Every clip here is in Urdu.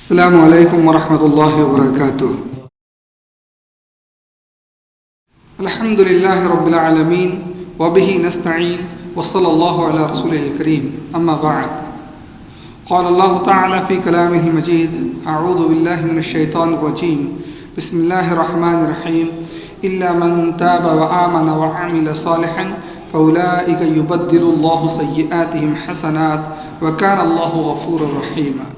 السلام علیکم ورحمۃ اللہ وبرکاتہ۔ الحمد للہ رب العالمین وبہ نستعین وصلی اللہ علی رسول الکریم، اما بعد، قال اللہ تعالی فی کلامہ المجید، اعوذ باللہ من الشیطان الرجیم، بسم اللہ الرحمن الرحیم، الا من تاب وآمن وعمل صالحا فاولئک یبدل اللہ سیئاتہم حسنات وکان اللہ غفورا رحیما۔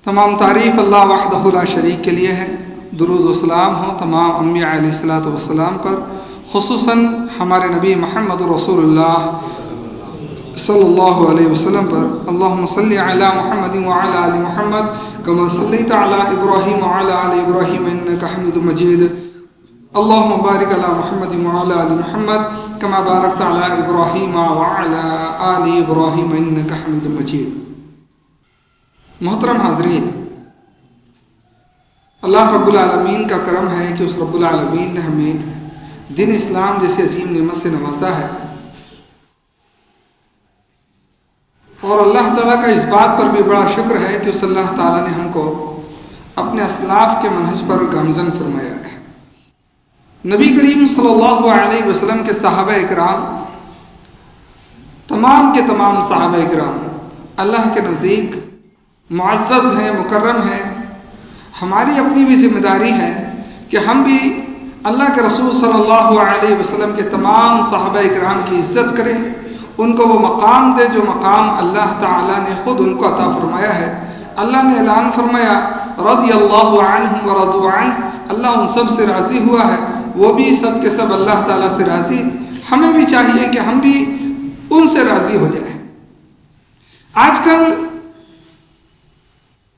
تمام تعریف اللہ وحدہ لا شریک کے لیے ہے۔ درود و سلام ہو تمام انبیاء علیہ الصلوۃ والسلام پر، خصوصاً ہمارے نبی محمد رسول اللہ صلی اللہ علیہ وسلم پر۔ اللہم صلی علی محمد وعلی آل محمد کما صلیت علی ابراہیم وعلی آل ابراہیم انک حمید مجید۔ اللہم بارک علی محمد وعلی آل محمد کما بارکت علی ابراہیم وعلی آل ابراہیم انک حمید مجید۔ محترم حاضرین، اللہ رب العالمین کا کرم ہے کہ اس رب العالمین نے ہمیں دین اسلام جیسے عظیم نعمت سے نوازا ہے، اور اللہ تعالیٰ کا اس بات پر بھی بڑا شکر ہے کہ اس اللہ تعالیٰ نے ہم کو اپنے اسلاف کے منہج پر گامزن فرمایا ہے۔ نبی کریم صلی اللہ علیہ وسلم کے صحابہ اکرام، تمام کے تمام صحابہ اکرام اللہ کے نزدیک معزز ہیں، مکرم ہیں۔ ہماری اپنی بھی ذمہ داری ہے کہ ہم بھی اللہ کے رسول صلی اللہ علیہ وسلم کے تمام صحابہ اکرام کی عزت کریں، ان کو وہ مقام دے جو مقام اللہ تعالیٰ نے خود ان کو عطا فرمایا ہے۔ اللہ نے اعلان فرمایا رضی اللہ عنہم ورضوا عنہ، اللہ ان سب سے راضی ہوا ہے، وہ بھی سب کے سب اللہ تعالیٰ سے راضی۔ ہمیں بھی چاہیے کہ ہم بھی ان سے راضی ہو جائیں۔ آج کل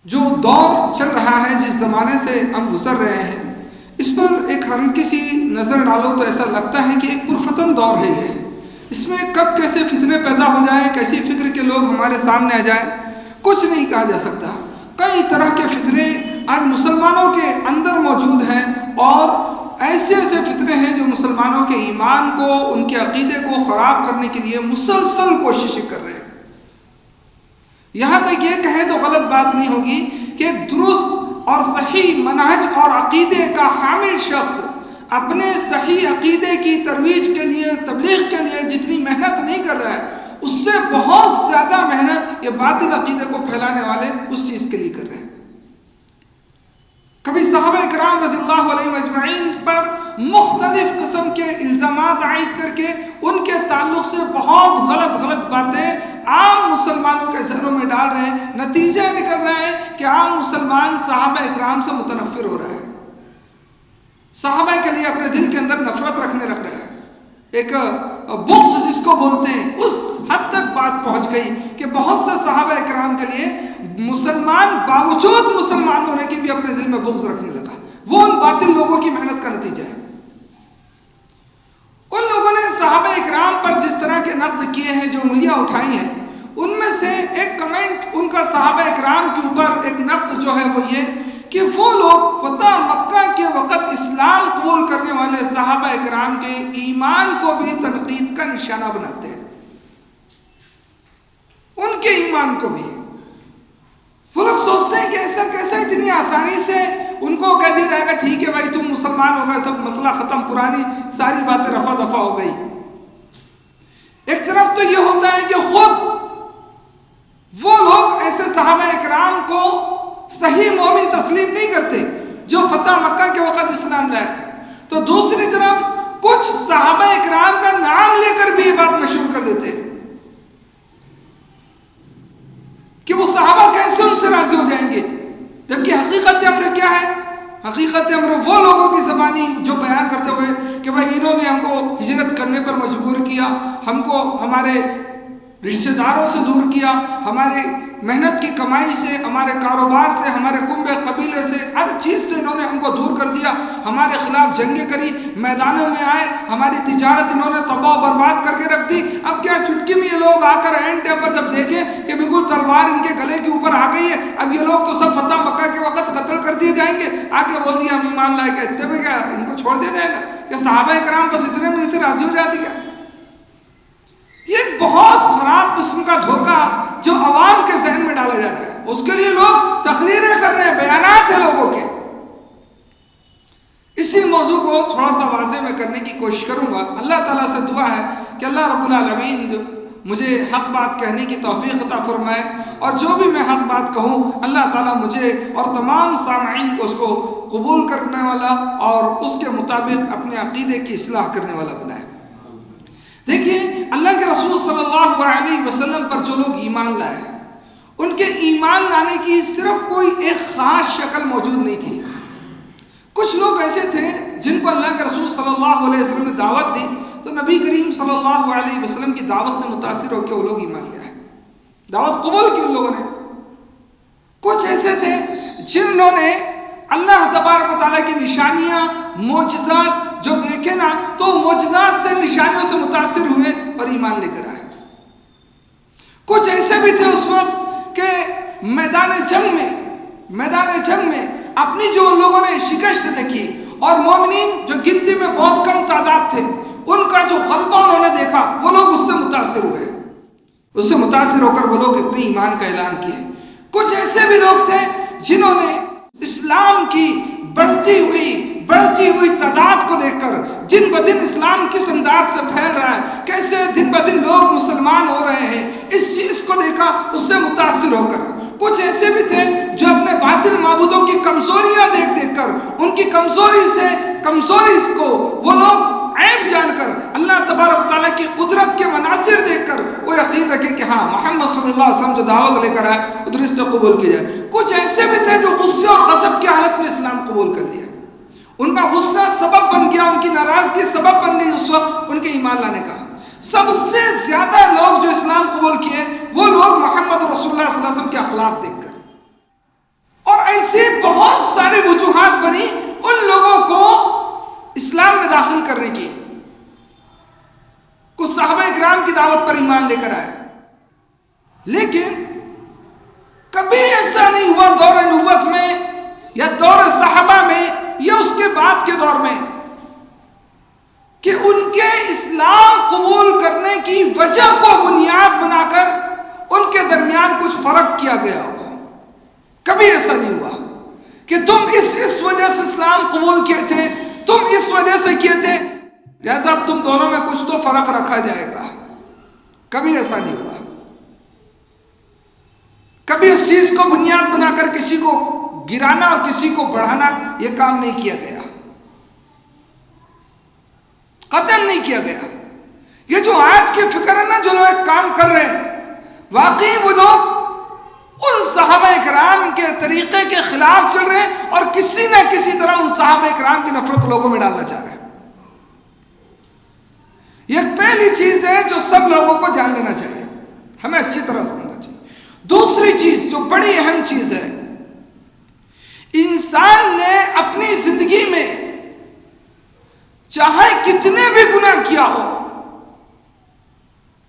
جو دور چل رہا ہے، جس زمانے سے ہم گزر رہے ہیں، اس پر ایک ہلکی سی نظر ڈالو تو ایسا لگتا ہے کہ ایک پرفتن دور ہے یہ۔ اس میں کب کیسے فتنے پیدا ہو جائیں، کیسی فکر کے لوگ ہمارے سامنے آ جائیں، کچھ نہیں کہا جا سکتا۔ کئی طرح کے فتنے آج مسلمانوں کے اندر موجود ہیں، اور ایسے ایسے فتنے ہیں جو مسلمانوں کے ایمان کو، ان کے عقیدے کو خراب کرنے کے لیے مسلسل کوششیں کر رہے ہیں۔ یہاں تک یہ کہیں تو غلط بات نہیں ہوگی کہ ایک درست اور صحیح منہج اور عقیدے کا حامل شخص اپنے صحیح عقیدے کی ترویج کے لیے، تبلیغ کے لیے جتنی محنت نہیں کر رہا ہے، اس سے بہت زیادہ محنت یہ باطل عقیدے کو پھیلانے والے اس چیز کے لیے کر رہے ہیں۔ کبھی صحابہ اکرام رضی اللہ علیہ اجمعین پر مختلف قسم کے الزامات عائد کر کے ان کے تعلق سے بہت غلط باتیں عام مسلمانوں کے ذہنوں میں ڈال رہے ہیں۔ نتیجہ نکل رہا ہے کہ عام مسلمان صحابہ اکرام سے متنفر ہو رہا ہے، صحابہ کے لیے اپنے دل کے اندر نفرت رکھنے لگ رہا ہے۔ ایک بغض جس کو بولتے ہیں، اس حد تک بات پہنچ گئی کہ بہت سے صحابہ اکرام کے لیے مسلمان باوجود مسلمان ہونے کے بھی اپنے دل میں بغض رکھنے لگا۔ وہ ان باطل لوگوں کی محنت کا نتیجہ ہے۔ ان لوگوں نے صحابہ اکرام پر جس طرح کے نقد کیے ہیں، جو انگلیاں اٹھائی ہیں، ان میں سے ایک کمنٹ ان کا صحابہ اکرام کے اوپر ایک نقد جو ہے وہ یہ کہ وہ لوگ فتح مکہ کے وقت اسلام قبول کرنے والے صحابہ اکرام کے ایمان کو بھی تنقید کا نشانہ بناتے ہیں، ان کے ایمان کو بھی۔ وہ لوگ سوچتے ہیں کہ ایسا کیسے اتنی آسانی سے ان کو کہہ دیا جائے گا ٹھیک ہے بھائی تم مسلمان ہو گئے، سب مسئلہ ختم، پرانی ساری باتیں رفع دفع ہو گئی۔ ایک طرف تو یہ ہوتا ہے کہ خود وہ لوگ ایسے صحابہ اکرام کو صحیح مومن تسلیم نہیں کرتے جو فتح مکہ کے وقت اسلام لائے، تو دوسری طرف کچھ صحابہ اکرام کا نام لے کر بھی یہ بات مشہور کر دیتے ہیں کہ وہ صحابہ کیسے ان سے راضی ہو جائیں گے، جبکہ حقیقت امر کیا ہے؟ حقیقت امر وہ لوگوں کی زبانی جو بیان کرتے ہوئے کہ بھائی انہوں نے ہم کو ہجرت کرنے پر مجبور کیا، ہم کو ہمارے رشتہ داروں سے دور کیا، ہمارے محنت کی کمائی سے، ہمارے کاروبار سے، ہمارے کنبے قبیلے سے، ہر چیز سے انہوں نے ہم کو دور کر دیا، ہمارے خلاف جنگیں کری، میدانوں میں آئے، ہماری تجارت انہوں نے تباہ و برباد کر کے رکھ دی۔ اب کیا چٹکی میں یہ لوگ آ کر اینڈ ٹائم پر جب دیکھیں کہ بالکل تلوار ان کے گلے کے اوپر آ گئی ہے، اب یہ لوگ تو سب فتح مکہ کے وقت قتل کر دیے جائیں گے، آ کے بول دیا ہم ایمان لائے گے، اتنے میں کیا ان کو چھوڑ دیا جائے گا؟ کہ صحابہ کرام بس اتنے میں سے راضی ہو جاتی ہے؟ یہ بہت خراب قسم کا دھوکہ جو عوام کے ذہن میں ڈالا جا رہا ہے، اس کے لیے لوگ تقریریں کر رہے ہیں، بیانات ہیں لوگوں کے. اسی موضوع کو تھوڑا سا واضح میں کرنے کی کوشش کروں گا. اللہ تعالیٰ سے دعا ہے کہ اللہ رب العالمین جو مجھے حق بات کہنے کی توفیق عطا فرمائے، اور جو بھی میں حق بات کہوں اللہ تعالیٰ مجھے اور تمام سامعین کو اس کو قبول کرنے والا اور اس کے مطابق اپنے عقیدے کی اصلاح کرنے والا بنائے. دیکھیے، اللہ کے رسول صلی اللہ علیہ وسلم پر جو لوگ ایمان لائے، ان کے ایمان لانے کی صرف کوئی ایک خاص شکل موجود نہیں تھی. کچھ لوگ ایسے تھے جن کو اللہ کے رسول صلی اللہ علیہ وسلم نے دعوت دی تو نبی کریم صلی اللہ علیہ وسلم کی دعوت سے متاثر ہو کے وہ لوگ ایمان لے آئے، دعوت قبول کی ان لوگوں نے. کچھ ایسے تھے جنہوں نے اللہ تبارک و تعالیٰ کی نشانیاں، معجزات جو دیکھے نا تو معجزات سے، نشانیوں سے متاثر ہوئے اور ایمان لے کر آئے. کچھ ایسے بھی تھے اس وقت کہ میدان جنگ میں اپنی جو لوگوں نے شکست دیکھی اور مومنین جو گنتی میں بہت کم تعداد تھے ان کا جو غلبہ انہوں نے دیکھا، وہ لوگ اس سے متاثر ہوئے. اس سے متاثر ہو کر وہ لوگ اپنے ایمان کا اعلان کیے. کچھ ایسے بھی لوگ تھے جنہوں نے اسلام کی بڑھتی ہوئی تعداد کو دیکھ کر، دن بہ دن اسلام کس انداز سے پھیل رہا ہے، کیسے دن بہ دن لوگ مسلمان ہو رہے ہیں، اس چیز کو دیکھا، اس سے متاثر ہو کر. کچھ ایسے بھی تھے جو اپنے باطل معبودوں کی کمزوریاں دیکھ کر، ان کی کمزوری کو وہ لوگ عیب جان کر، اللہ تبارک و تعالیٰ کی قدرت کے مناظر دیکھ کر وہ یقین رکھے کہ ہاں محمد صلی اللہ علیہ وسلم جو دعوت لے کر آئے ادھر اس کو قبول کی جائے. کچھ ایسے بھی تھے جو غصے اور غضب کی حالت میں اسلام قبول کر لیا. ان کا غصہ سبب بن گیا، ان کی ناراضگی سبب بن گئی اس وقت ان کے ایمان لانے کا. سب سے زیادہ لوگ جو اسلام قبول کیے وہ لوگ محمد رسول اللہ صلی اللہ علیہ وسلم کے اخلاق دیکھ کر. اور ایسی بہت ساری وجوہات بنی ان لوگوں کو اسلام میں داخل کرنے کی. کچھ صحابہ کرام کی دعوت پر ایمان لے کر آئے، لیکن کبھی ایسا نہیں ہوا دور نبوت میں یا دور صحابہ میں یا اس کے بعد کے دور میں کہ ان کے اسلام قبول کرنے کی وجہ کو بنیاد بنا کر ان کے درمیان کچھ فرق کیا گیا ہو. کبھی ایسا نہیں ہوا کہ تم اس وجہ سے اسلام قبول کیے تھے، تم اس وجہ سے کیے تھے، لہذا اب تم دونوں میں کچھ تو فرق رکھا جائے گا. کبھی ایسا نہیں ہوا. کبھی اس چیز کو بنیاد بنا کر کسی کو گرانا اور کسی کو بڑھانا یہ کام نہیں کیا گیا، قطعاً نہیں کیا گیا. یہ جو آج کی فکر ہے نا، جو لوگ کام کر رہے ہیں، واقعی وہ لوگ ان صحابہ کرام کے طریقے کے خلاف چل رہے ہیں اور کسی نہ کسی طرح ان صحابہ کرام کی نفرت لوگوں میں ڈالنا چاہ رہے ہیں. یہ پہلی چیز ہے جو سب لوگوں کو جان لینا چاہیے، ہمیں اچھی طرح سمجھنا چاہیے. دوسری چیز جو بڑی اہم چیز ہے، انسان نے اپنی زندگی میں چاہے کتنے بھی گناہ کیا ہو،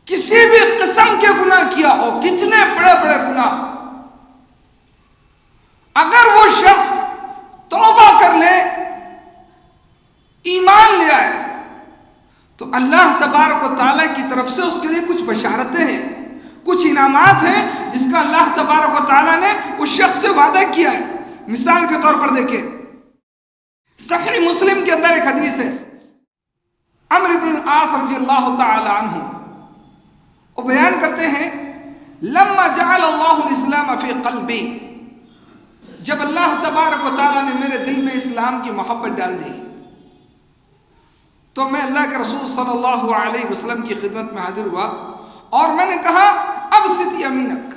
کسی بھی قسم کے گناہ کیا ہو، کتنے بڑے بڑے گناہ، اگر وہ شخص توبہ کر لے، ایمان لے آئے، تو اللہ تبارک و تعالیٰ کی طرف سے اس کے لیے کچھ بشارتیں ہیں، کچھ انعامات ہیں جس کا اللہ تبارک و تعالیٰ نے اس شخص سے وعدہ کیا ہے. مثال کے طور پر دیکھیں، صحیح مسلم کے اندر ایک حدیث ہے، عمرو بن العاص رضی اللہ تعالی عنہ وہ بیان کرتے ہیں، لما جعل اللہ الاسلام فی قلبی، جب اللہ تبارک و تعالیٰ نے میرے دل میں اسلام کی محبت ڈال دی تو میں اللہ کے رسول صلی اللہ علیہ وسلم کی خدمت میں حاضر ہوا اور میں نے کہا، اب ابسط یمینک،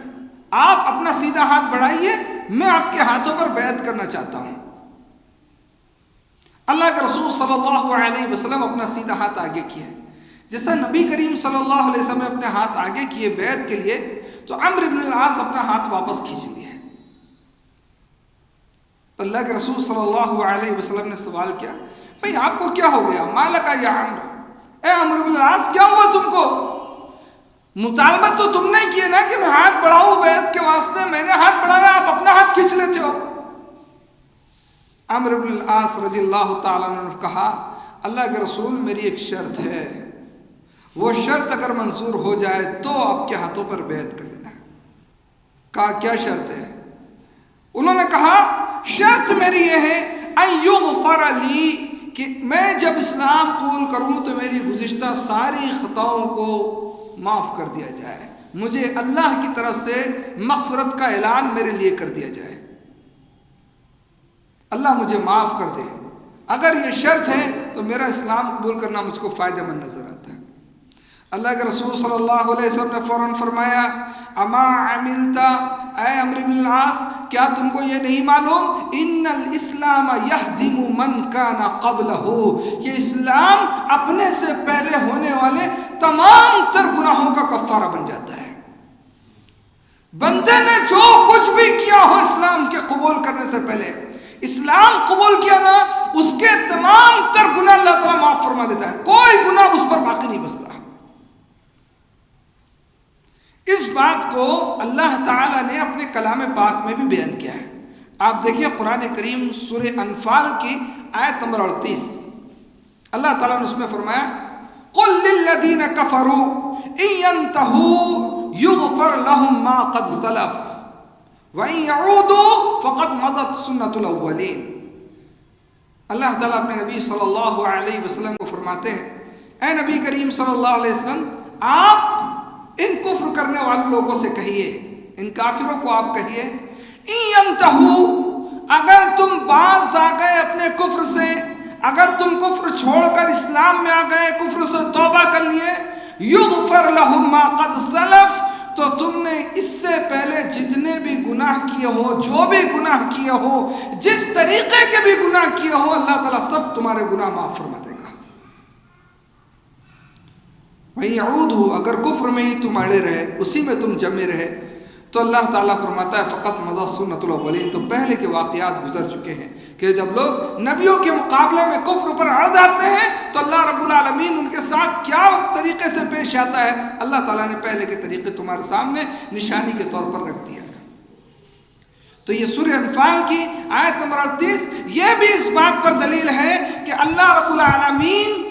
آپ اپنا سیدھا ہاتھ بڑھائیے، میں آپ کے ہاتھوں پر بیعت کرنا چاہتا ہوں. اللہ کے رسول صلی اللہ علیہ وسلم اپنا سیدھا ہاتھ آگے کیے. جیسا نبی کریم صلی اللہ علیہ وسلم نے اپنے ہاتھ آگے کیے بیعت کے لیے، تو عمرو بن العاص اپنا ہاتھ واپس کھینچ لیے. تو اللہ کے رسول صلی اللہ علیہ وسلم نے سوال کیا، بھئی آپ کو کیا ہو گیا؟ مالک یا عمرو، اے عمرو بن العاص کیا ہوا تم کو؟ مطالبہ تو تم نے کیا نا کہ میں ہاتھ بڑھاؤں بیعت کے واسطے، میں نے ہاتھ بڑھایا، آپ اپنا ہاتھ کھینچ لیتے ہو. عمرو بن العاص رضی اللہ تعالیٰ عنہ نے کہا، اللہ کے رسول میری ایک شرط ہے، وہ شرط اگر منظور ہو جائے تو آپ کے ہاتھوں پر بیعت کر لینا. کہا کیا شرط ہے؟ انہوں نے کہا شرط میری یہ ہے ان یغفر لی، کہ میں جب اسلام قبول کروں تو میری گزشتہ ساری خطاؤں کو معاف کر دیا جائے، مجھے اللہ کی طرف سے مغفرت کا اعلان میرے لیے کر دیا جائے، اللہ مجھے معاف کر دے۔ اگر یہ شرط ہے تو میرا اسلام قبول کرنا مجھ کو فائدہ مند نظر آتا ہے۔ اللہ کے رسول صلی اللہ علیہ وسلم نے فوراً فرمایا اما عملتا، اے عمرو بن العاص کیا تم کو یہ نہیں معلوم ان الاسلام یہدم من کان قبلہ، یہ اسلام اپنے سے پہلے ہونے والے تمام تر گناہوں کا کفارہ بن جاتا ہے۔ بندے نے جو کچھ بھی کیا ہو اسلام کے قبول کرنے سے پہلے، اسلام قبول کیا نا، اس کے تمام تر گناہ اللہ تعالیٰ معاف فرما دیتا ہے، کوئی گناہ اس پر باقی نہیں بچتا۔ اس بات کو اللہ تعالیٰ نے اپنے کلام پاک میں بھی بیان کیا ہے۔ آپ دیکھیے قرآن کریم سورہ انفال کی آیت نمبر 38، اللہ تعالیٰ نے اس میں فرمایا قُلْ لِلَّذِينَ كَفَرُوا إِن يَنْتَهُوا يُغْفَرْ لَهُم مَّا قَدْ سَلَفَ وَإِن يَعُودُوا فَقَدْ مَضَتْ سُنَّتُ الْأَوَّلِينَ۔ اللہ تعالیٰ اپنے نبی صلی اللہ علیہ وسلم کو فرماتے ہیں اے نبی کریم صلی اللہ علیہ وسلم، آپ ان کفر کرنے والے لوگوں سے کہیے، ان کافروں کو آپ کہیے ان ینتہو، اگر تم باز آ گئے اپنے کفر سے، اگر تم کفر چھوڑ کر اسلام میں آ گئے، کفر سے توبہ کر لیے، یغفر لہم ما قد سلف، تو تم نے اس سے پہلے جتنے بھی گناہ کیے ہو، جو بھی گناہ کیے ہو، جس طریقے کے بھی گناہ کیے ہو، اللہ تعالیٰ سب تمہارے گناہ معاف فرما دے گا۔ وہیں یعودوا، اگر کفر میں ہی تم اڑے رہے، اسی میں تم جمے رہے، تو اللہ تعالیٰ فرماتا ہے فقط مضت سنت الاولین، تو پہلے کے واقعات گزر چکے ہیں کہ جب لوگ نبیوں کے مقابلے میں کفر پر اڑ جاتے ہیں تو اللہ رب العالمین ان کے ساتھ کیا طریقے سے پیش آتا ہے، اللہ تعالیٰ نے پہلے کے طریقے تمہارے سامنے نشانی کے طور پر رکھ دیا۔ تو یہ سورہ انفال کی آیت نمبر 38 یہ بھی اس بات پر دلیل ہے کہ اللہ رب العالمین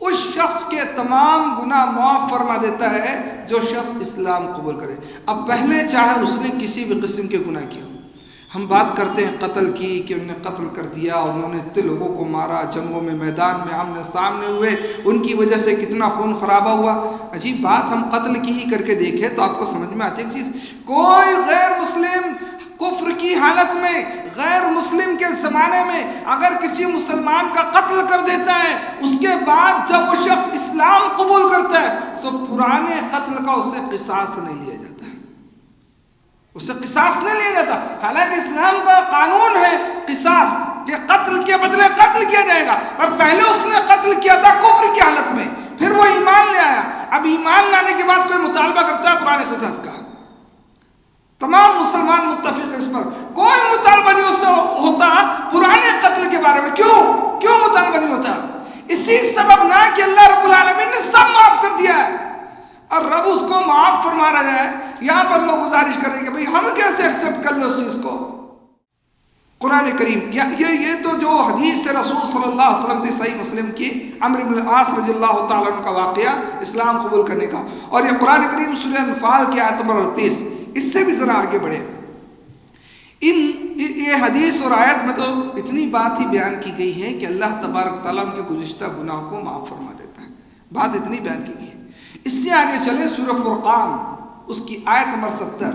اس شخص کے تمام گناہ معاف فرما دیتا ہے جو شخص اسلام قبول کرے۔ اب پہلے چاہے اس نے کسی بھی قسم کے گناہ کیا ہو، ہم بات کرتے ہیں قتل کی کہ انہوں نے قتل کر دیا، انہوں نے اتنے لوگوں کو مارا، جنگوں میں میدان میں آمنے سامنے ہوئے، ان کی وجہ سے کتنا خون خرابہ ہوا۔ عجیب بات، ہم قتل کی ہی کر کے دیکھیں تو آپ کو سمجھ میں آتی ہے ایک چیز، کوئی غیر مسلم کفر کی حالت میں، غیر مسلم کے زمانے میں اگر کسی مسلمان کا قتل کر دیتا ہے، اس کے بعد جب وہ شخص اسلام قبول کرتا ہے تو پرانے قتل کا اس سے قصاص نہیں لیا جاتا ہے، اس سے قصاص نہیں لیا جاتا۔ حالانکہ اسلام کا قانون ہے قصاص، کہ قتل کے بدلے قتل کیا جائے گا، اور پہلے اس نے قتل کیا تھا کفر کی حالت میں، پھر وہ ایمان لے آیا، اب ایمان لانے کے بعد کوئی مطالبہ کرتا ہے پرانے قصاص کا؟ تمام مسلمان متفق اس پر، کوئی مطالبہ نہیں اس سے ہوتا پرانے قتل کے بارے میں۔ کیوں مطالبہ نہیں ہوتا؟ اسی سبب نہ کہ اللہ رب العالمین نے سب معاف کر دیا ہے، اور رب اس کو معاف فرما رہا ہے۔ یہاں پر لوگ گزارش کر رہے ہیں کہ بھئی ہم کیسے ایکسپٹ کر لیں اس چیز کو؟ قرآن کریم یہ تو جو حدیث سے رسول صلی اللہ علیہ وسلم تھی صحیح مسلم کی، عمرو بن العاص رضی اللہ تعالیٰ عنہ کا واقعہ اسلام قبول کرنے کا، اور یہ قرآن کریم سورہ انفال کی آیت نمبر 38، اس سے بھی ذرا آگے بڑھے۔ یہ حدیث اور آیت میں تو اتنی بات ہی بیان کی گئی ہے کہ اللہ تبارک تعالیٰ ان کے گزشتہ گناہ کو معاف فرما دیتا ہے، بات اتنی بیان کی گئی ہے۔ اس سے آگے چلے سورہ فرقان، اس کی آیت نمبر 70،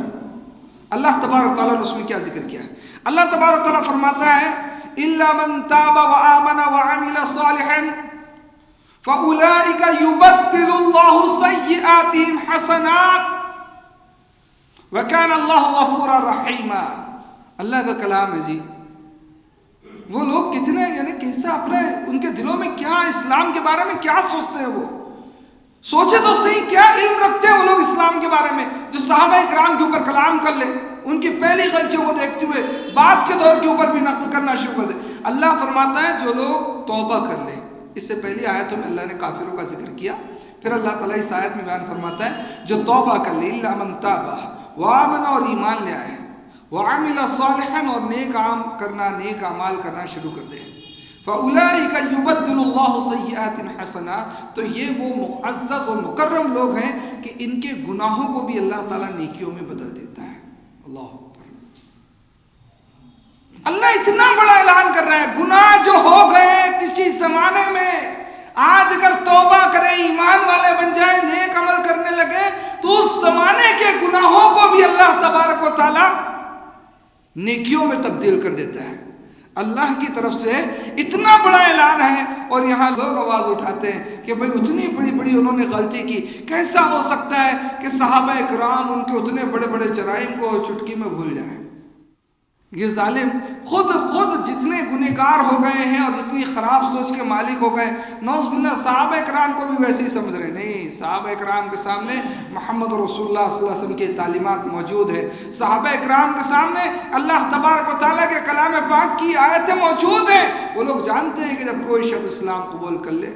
اللہ تبارک تعالیٰ نے اس میں کیا ذکر کیا ہے؟ اللہ تبارک تعالیٰ فرماتا ہے إِلَّا مَن تَابَ وَآمَنَ وَعَمِلَ صَالِحًا فَأُولَٰئِكَ يُبَدِّلُ اللَّهُ سَيِّئَاتِهِمْ حَسَنَاتٍ وَكَانَ اللَّهُ غَفُورًا رَحِيمًا۔ اللہ کا کلام ہے جی، وہ لوگ کتنے کیسا اپنے ان کے دلوں میں کیا اسلام کے بارے میں کیا سوچتے ہیں، وہ سوچے تو صحیح، کیا علم رکھتے ہیں وہ لوگ اسلام کے بارے میں، جو صحابہ اکرام کے اوپر کلام کر لے، ان کی پہلی غلطیوں کو دیکھتے ہوئے بعد کے دور کے اوپر بھی نقد کرنا شروع کر دے۔ اللہ فرماتا ہے جو لوگ توبہ کر لیں، اس سے پہلی آیتوں میں اللہ نے کافروں کا ذکر کیا، پھر اللہ تعالیٰ اس آیت میں بیان فرماتا ہے جو توبہ کر لے، إِلَّا مَن تَابَ وَآمَنَ، اور ایمان لے آئے، وَعَمِلَ صَالِحًا، اور نیک کام کرنا، نیک اعمال کرنا شروع کر دے، فَأُولَٰئِكَ يُبَدِّلُ اللَّهُ سَيِّئَاتِهِمْ حَسَنَاتٍ، تو یہ وہ معزز اور مکرم لوگ ہیں کہ ان کے گناہوں کو بھی اللہ تعالیٰ نیکیوں میں بدل دیتا ہے۔ اللہ اکبر. اللہ اتنا بڑا اعلان کر رہا ہے, گناہ جو ہو گئے کسی زمانے میں, آج اگر توبہ کرے, ایمان والے بن جائیں, نیک عمل کرنے لگے, تو اس زمانے کے گناہوں کو بھی اللہ تبارک و تعالی نیکیوں میں تبدیل کر دیتا ہے. اللہ کی طرف سے اتنا بڑا اعلان ہے, اور یہاں لوگ آواز اٹھاتے ہیں کہ بھئی اتنی بڑی بڑی انہوں نے غلطی کی, کیسا ہو سکتا ہے کہ صحابہ اکرام ان کے اتنے بڑے بڑے جرائم کو چٹکی میں بھول جائیں. یہ ظالم خود جتنے گنہگار ہو گئے ہیں اور جتنی خراب سوچ کے مالک ہو گئے, نعوذ باللہ صحابہ اکرام کو بھی ویسے ہی سمجھ رہے. نہیں, صحابہ اکرام کے سامنے محمد رسول اللہ صلی اللہ علیہ وسلم کی تعلیمات موجود ہے, صحابہ اکرام کے سامنے اللہ تبارک و تعالیٰ کے کلام پاک کی آیتیں موجود ہیں. وہ لوگ جانتے ہیں کہ جب کوئی شخص اسلام قبول کر لے,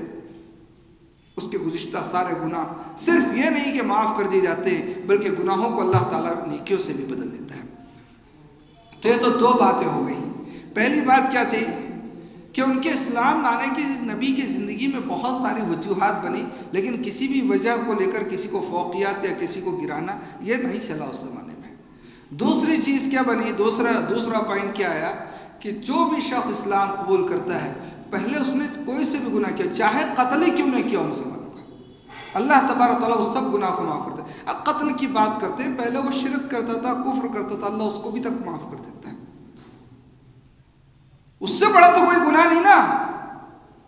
اس کے گزشتہ سارے گناہ صرف یہ نہیں کہ معاف کر دیے جاتے ہیں, بلکہ گناہوں کو اللہ تعالیٰ نیکیوں سے بھی بدل دیتا ہے. تو یہ تو دو باتیں ہو گئیں. پہلی بات کیا تھی کہ ان کے اسلام لانے کی نبی کی زندگی میں بہت ساری وجوہات بنی, لیکن کسی بھی وجہ کو لے کر کسی کو فوقیات یا کسی کو گرانا یہ نہیں چلا اس زمانے میں. دوسری چیز کیا بنی, دوسرا پوائنٹ کیا آیا کہ جو بھی شخص اسلام قبول کرتا ہے, پہلے اس نے کوئی سے بھی گناہ کیا, چاہے قتل ہی کیوں نہیں کیا مسلمانوں کا, اللہ تبارک تعالیٰ اس سب گناہ کو معاف کرتا ہے. اب قتل کی بات کرتے ہیں, پہلے وہ شرک کرتا تھا, کفر کرتا تھا, اللہ اس کو بھی تک معاف کر دیتا ہے. اس سے بڑا تو کوئی گناہ نہیں نا.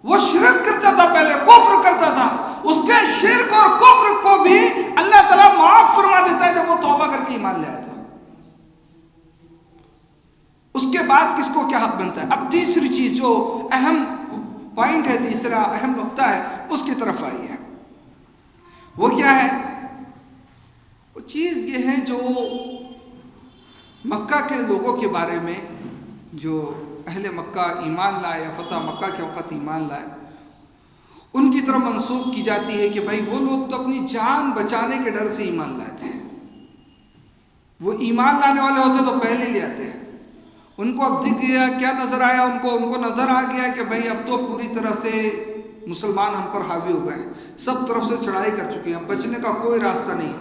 وہ شرک کرتا تھا, پہلے کفر کرتا تھا, اس کے شرک اور کفر کو بھی اللہ تعالیٰ معاف فرما دیتا ہے جب وہ توبہ کر کے ایمان لے آیا تھا. اس کے بعد کس کو کیا حق بنتا ہے. اب تیسری چیز جو اہم پوائنٹ ہے, تیسرا اہم نقطہ ہے, اس کی طرف آئی ہے. وہ کیا ہے؟ وہ چیز یہ ہے جو مکہ کے لوگوں کے بارے میں, جو اہل مکہ ایمان لائے یا فتح مکہ کے وقت ایمان لائے, ان کی طرف منسوخ کی جاتی ہے کہ بھائی وہ لوگ تو اپنی جان بچانے کے ڈر سے ایمان لائے تھے. وہ ایمان لانے والے ہوتے تو پہلے لے آتے ہیں. ان کو اب دکھ گیا, کیا نظر آیا ان کو نظر آ گیا کہ بھائی اب تو پوری طرح سے مسلمان ہم پر حاوی ہو گئے, سب طرف سے چڑھائی کر چکے ہیں, بچنے کا کوئی راستہ نہیں.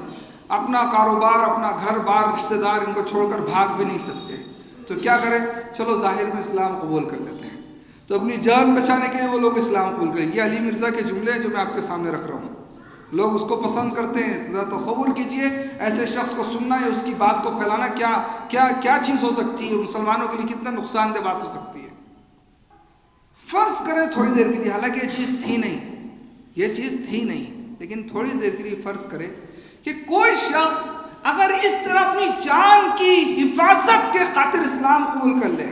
اپنا کاروبار, اپنا گھر بار, رشتہ دار ان کو چھوڑ کر بھاگ بھی نہیں سکتے. تو کیا کریں, چلو ظاہر میں اسلام قبول کر لیتے ہیں. تو اپنی جان بچانے کے لیے وہ لوگ اسلام قبول کریں. یہ علی مرزا کے جملے ہیں جو میں آپ کے سامنے رکھ رہا ہوں. لوگ اس کو پسند کرتے ہیں. ذرا تصور کیجئے ایسے شخص کو سننا یا اس کی بات کو پھیلانا کیا چیز ہو سکتی ہے, مسلمانوں کے لیے کتنا نقصان دہ بات ہو سکتی ہے. فرض کریں تھوڑی دیر کے لیے, حالانکہ یہ چیز تھی نہیں, لیکن تھوڑی دیر کے لیے فرض کریں کہ کوئی شخص اگر اس طرح اپنی جان کی حفاظت کے خاطر اسلام قبول کر لے,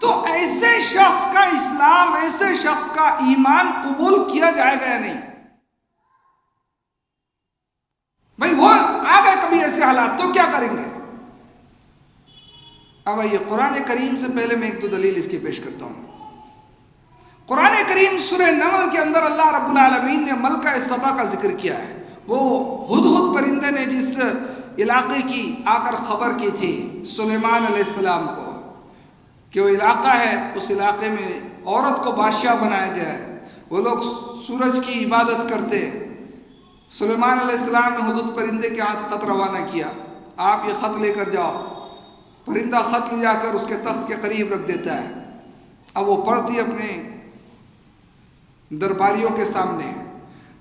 تو ایسے شخص کا اسلام, ایسے شخص کا ایمان قبول کیا جائے گا یا نہیں؟ بھائی وہ آ گئے کبھی ایسے حالات تو کیا کریں گے؟ اب آئیے قرآن کریم سے پہلے میں ایک دو دلیل اس کی پیش کرتا ہوں. قرآن کریم سورہ نمل کے اندر اللہ رب العالمین نے ملکہ سبا کا ذکر کیا ہے. وہ ہدہد پرندے نے جس علاقے کی آ کر خبر کی تھی سلیمان علیہ السلام کو کہ وہ علاقہ ہے, اس علاقے میں عورت کو بادشاہ بنایا گیا ہے, وہ لوگ سورج کی عبادت کرتے. سلیمان علیہ السلام نے ہدہد پرندے کے ہاتھ خط روانہ کیا, آپ یہ خط لے کر جاؤ. پرندہ خط لے جا کر اس کے تخت کے قریب رکھ دیتا ہے. اب وہ پڑھتی اپنے درباریوں کے سامنے.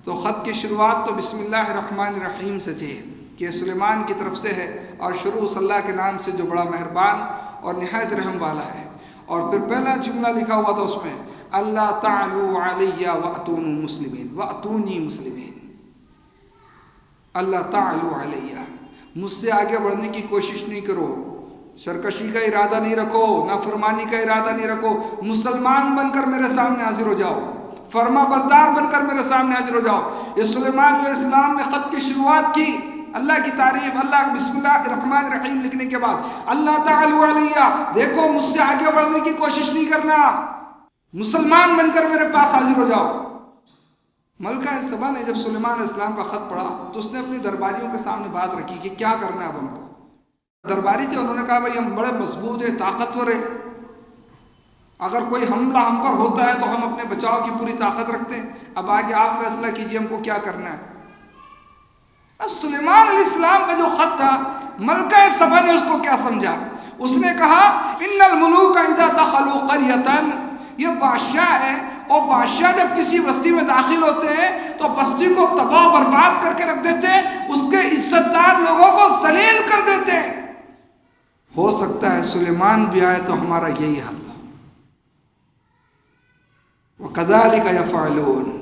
تو خط کی شروعات تو بسم اللہ الرحمن الرحیم سے تھی کہ سلیمان کی طرف سے ہے, اور شروع صلی اللہ کے نام سے جو بڑا مہربان اور نہایت رحم والا ہے. اور پھر پہلا جملہ لکھا ہوا تھا اس میں, اللہ تعالوا علی واتونی مسلمین. اللہ تعالوا علی, مجھ سے آگے بڑھنے کی کوشش نہیں کرو, سرکشی کا ارادہ نہیں رکھو, نافرمانی کا ارادہ نہیں رکھو, مسلمان بن کر میرے سامنے حاضر ہو جاؤ, فرما بردار بن کر میرے سامنے حاضر ہو جاؤ. یہ سلیمان علیہ السلام نے خط کی شروعات کی, اللہ کی تعریف, اللہ بسم اللہ الرحمن الرحیم لکھنے کے بعد اللہ تعالی علیہ, دیکھو مجھ سے آگے بڑھنے کی کوشش نہیں کرنا, مسلمان بن کر میرے پاس حاضر ہو جاؤ. ملکہ سبا نے جب سلیمان علیہ السلام کا خط پڑھا تو اس نے اپنی درباریوں کے سامنے بات رکھی کہ کیا کرنا ہے اب ہم کو. درباری تھے, انہوں نے کہا بھائی ہم بڑے مضبوط ہیں, طاقتور ہیں, اگر کوئی حملہ ہم پر ہوتا ہے تو ہم اپنے بچاؤ کی پوری طاقت رکھتے ہیں, اب آگے آپ فیصلہ کیجئے ہم کو کیا کرنا ہے. اب سلیمان علیہ السلام کا جو خط تھا، ملکہ سبا نے اس کو کیا سمجھا؟ اس نے کہا ان الملوک اذا دخلوا قریۃ، یہ بادشاہ ہے، اور بادشاہ جب کسی بستی میں داخل ہوتے ہیں تو بستی کو تباہ و برباد کر کے رکھ دیتے ہیں، اس کے عزت دار لوگوں کو ذلیل کر دیتے ہیں۔ ہو سکتا ہے سلیمان بھی آئے تو ہمارا یہی حال ہو۔ وَكَذَلِكَ يَفْعَلُونَ،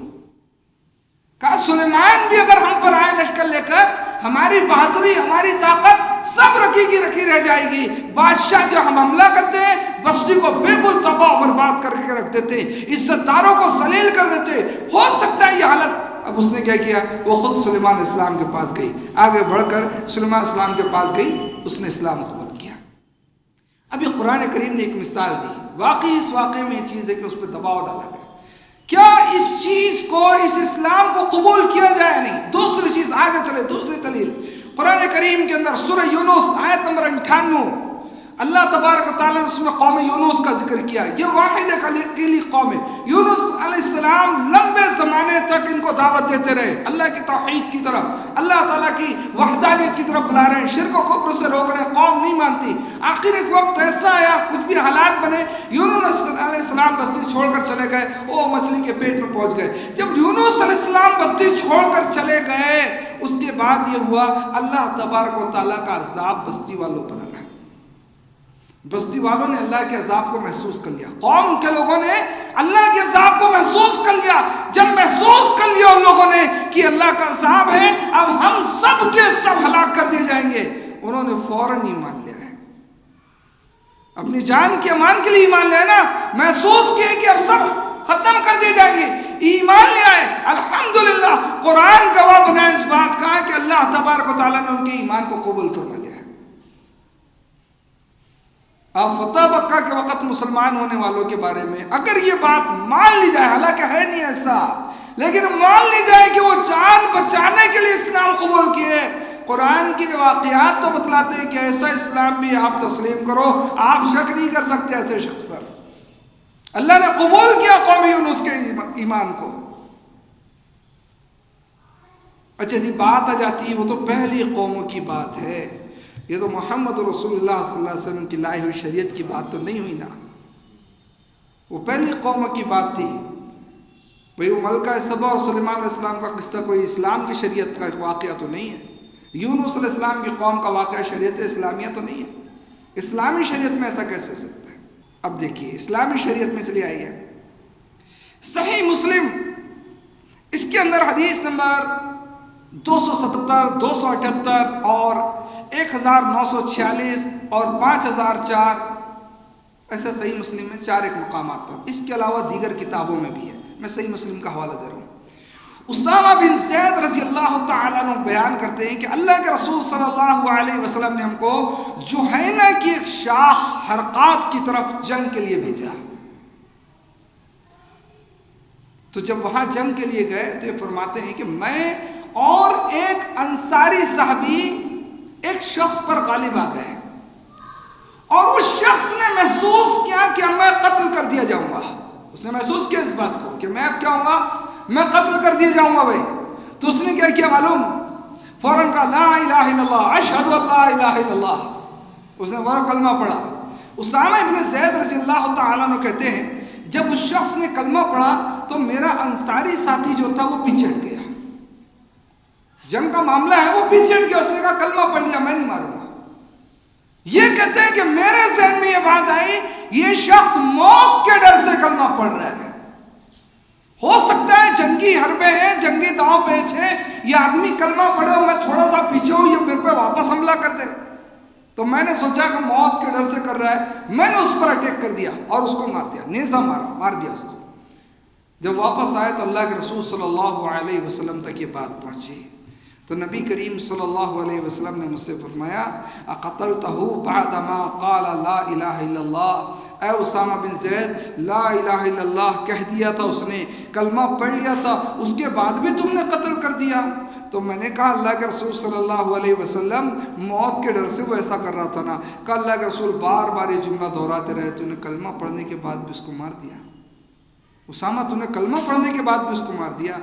کہا سلیمان بھی اگر ہم پر آئے لشکر لے کر، ہماری بہادری، ہماری طاقت سب رکھی کی رکھی رہ جائے گی۔ بادشاہ جو ہم حملہ کرتے ہیں بستی کو بالکل تباہ و برباد کر کے رکھ دیتے، عزت داروں کو ذلیل کر دیتے، ہو سکتا ہے یہ حالت۔ اب اس نے کیا کیا؟ وہ خود سلیمان علیہ السلام کے پاس گئی، آگے بڑھ کر سلیمان علیہ السلام کے پاس گئی، اس نے اسلام قبول کیا۔ اب یہ قرآن کریم نے ایک مثال دی، واقعی اس واقعے میں یہ چیز ہے کہ اس پہ دباؤ ڈالا گیا۔ کیا اس چیز کو، اس اسلام کو قبول کیا جائے؟ نہیں۔ دوسری چیز، آگے چلے، دوسری دلیل قرآن کریم کے اندر سورہ یونس آیت نمبر 98، اللہ تبارک و تعالیٰ نے اس میں قوم یونس کا ذکر کیا۔ یہ واحد اکیلی قوم ہے۔ یونس علیہ السلام لمبے زمانے تک ان کو دعوت دیتے رہے، اللہ کی توحید کی طرف، اللہ تعالیٰ کی وحدانیت کی طرف بلا رہے ہیں، شرک و کفر سے روک رہے ہیں، قوم نہیں مانتی۔ آخر ایک وقت ایسا آیا، کچھ بھی حالات بنے، یونس علیہ السلام بستی چھوڑ کر چلے گئے، وہ مچھلی کے پیٹ میں پہنچ گئے۔ جب یونس علیہ السلام بستی چھوڑ کر چلے گئے، اس کے بعد یہ ہوا اللہ تبارک و تعالیٰ کا عذاب بستی والوں پر آیا۔ بستی والوں نے اللہ کے عذاب کو محسوس کر لیا، قوم کے لوگوں نے اللہ کے عذاب کو محسوس کر لیا۔ جب محسوس کر لیا ان لوگوں نے کہ اللہ کا عذاب ہے، اب ہم سب کے سب ہلاک کر دیے جائیں گے، انہوں نے فوراً ایمان لیا ہے۔ اپنی جان کے امان کے لیے ایمان لیا نا، محسوس کیا کہ اب سب ختم کر دیے جائیں گے، ایمان لے آئے۔ الحمدللہ قرآن گواہ بنا اس بات کا کہ اللہ تبارک و تعالیٰ نے ان کے ایمان کو قبول فرما لیا ہے۔ اب فتح مکہ کے وقت مسلمان ہونے والوں کے بارے میں اگر یہ بات مان لی جائے، حالانکہ ہے نہیں ایسا، لیکن مان لی جائے کہ وہ جان بچانے کے لیے اسلام قبول کیے، قرآن کے واقعات تو بتلاتے ہیں کہ ایسا اسلام بھی آپ تسلیم کرو، آپ شک نہیں کر سکتے ایسے شخص پر۔ اللہ نے قبول کیا قوم یونس کے ایمان کو۔ اچھا جی، بات آ جاتی ہے، وہ تو پہلی قوموں کی بات ہے، یہ تو محمد رسول اللہ صلی اللہ علیہ وسلم کی لائی ہوئی شریعت کی بات تو نہیں ہوئی نا، وہ پہلی قوموں کی بات تھی۔ بھئی وہ ملکہ سبا اور سلیمان علیہ السلام کا قصہ کوئی اسلام کی شریعت کا ایک واقعہ تو نہیں ہے، یونس علیہ السلام کی قوم کا واقعہ شریعت اسلامیہ تو نہیں ہے۔ اسلامی شریعت میں ایسا کیسے ہو سکتا ہے؟ اب دیکھیے اسلامی شریعت میں چلی آئی ہے صحیح مسلم، اس کے اندر حدیث نمبر 277، 278 اور 1946 اور 5004، ایسا صحیح مسلم میں 4 ایک مقامات پر، اس کے علاوہ دیگر کتابوں میں بھی ہے، میں صحیح مسلم کا حوالہ دے رہا ہوں۔ اسامہ بن زید رضی اللہ تعالیٰ عنہ بیان کرتے ہیں کہ اللہ کے رسول صلی اللہ علیہ وسلم نے ہم کو جوہینہ کی ایک شاخ حرقات کی طرف جنگ کے لیے بھیجا۔ تو جب وہاں جنگ کے لیے گئے تو یہ فرماتے ہیں کہ میں اور ایک انصاری صحابی ایک شخص پر غالب آ گئے، اور اس شخص نے محسوس کیا کہ میں قتل کر دیا جاؤں گا۔ اس نے محسوس کیا اس بات کو کہ میں اب کیا ہوں گا، میں قتل کر دیا جاؤں گا بھائی۔ تو اس نے کیا کیا معلوم؟ فوراً کہا لا الہ الا اللہ، اشہد ان لا الہ الا اللہ۔ اس نے وہ کلمہ پڑھا۔ اسامہ ابن زید رضی اللہ تعالیٰ عنہ کہتے ہیں جب اس شخص نے کلمہ پڑھا تو میرا انصاری ساتھی جو تھا وہ پیچھے ہٹ گیا، جنگ کا معاملہ ہے وہ پیچھے ہٹ گیا، اس نے کہا کلمہ پڑھ لیا میں نہیں ماروں گا۔ یہ کہتے ہیں کہ میرے ذہن میں یہ بات آئی یہ شخص موت کے ڈر سے کلمہ پڑھ رہا ہے، ہو سکتا ہے جنگی حربے ہیں، جنگی داؤں پیچ ہیں، یہ آدمی کلمہ پڑھے اور میں تھوڑا سا پیچھے ہوں، یہ میرے پہ واپس حملہ کر دے۔ تو میں نے سوچا کہ موت کے ڈر سے کر رہا ہے، میں نے اس پر اٹیک کر دیا اور اس کو مار دیا، نیزہ مار دیا اس کو۔ جب واپس آئے تو اللہ کے رسول صلی اللہ علیہ وسلم تک یہ بات پہنچی، تو نبی کریم صلی اللہ علیہ وسلم نے مجھ سے فرمایا اقتلتہ بعد ما قال لا الہ الا اللہ، اے اسامہ بن زید لا الہ الا اللہ کہہ دیا تھا اس نے، کلمہ پڑھ لیا تھا، اس کے بعد بھی تم نے قتل کر دیا؟ تو میں نے کہا اللہ کے رسول صلی اللہ علیہ وسلم موت کے ڈر سے وہ ایسا کر رہا تھا نا۔ کہا اللہ کے رسول بار بار یہ جملہ دہراتے رہے، تو نے کلمہ پڑھنے کے بعد بھی اس کو مار دیا۔ اسامہ تو نے کلمہ پڑھنے کے بعد بھی اس کو مار دیا۔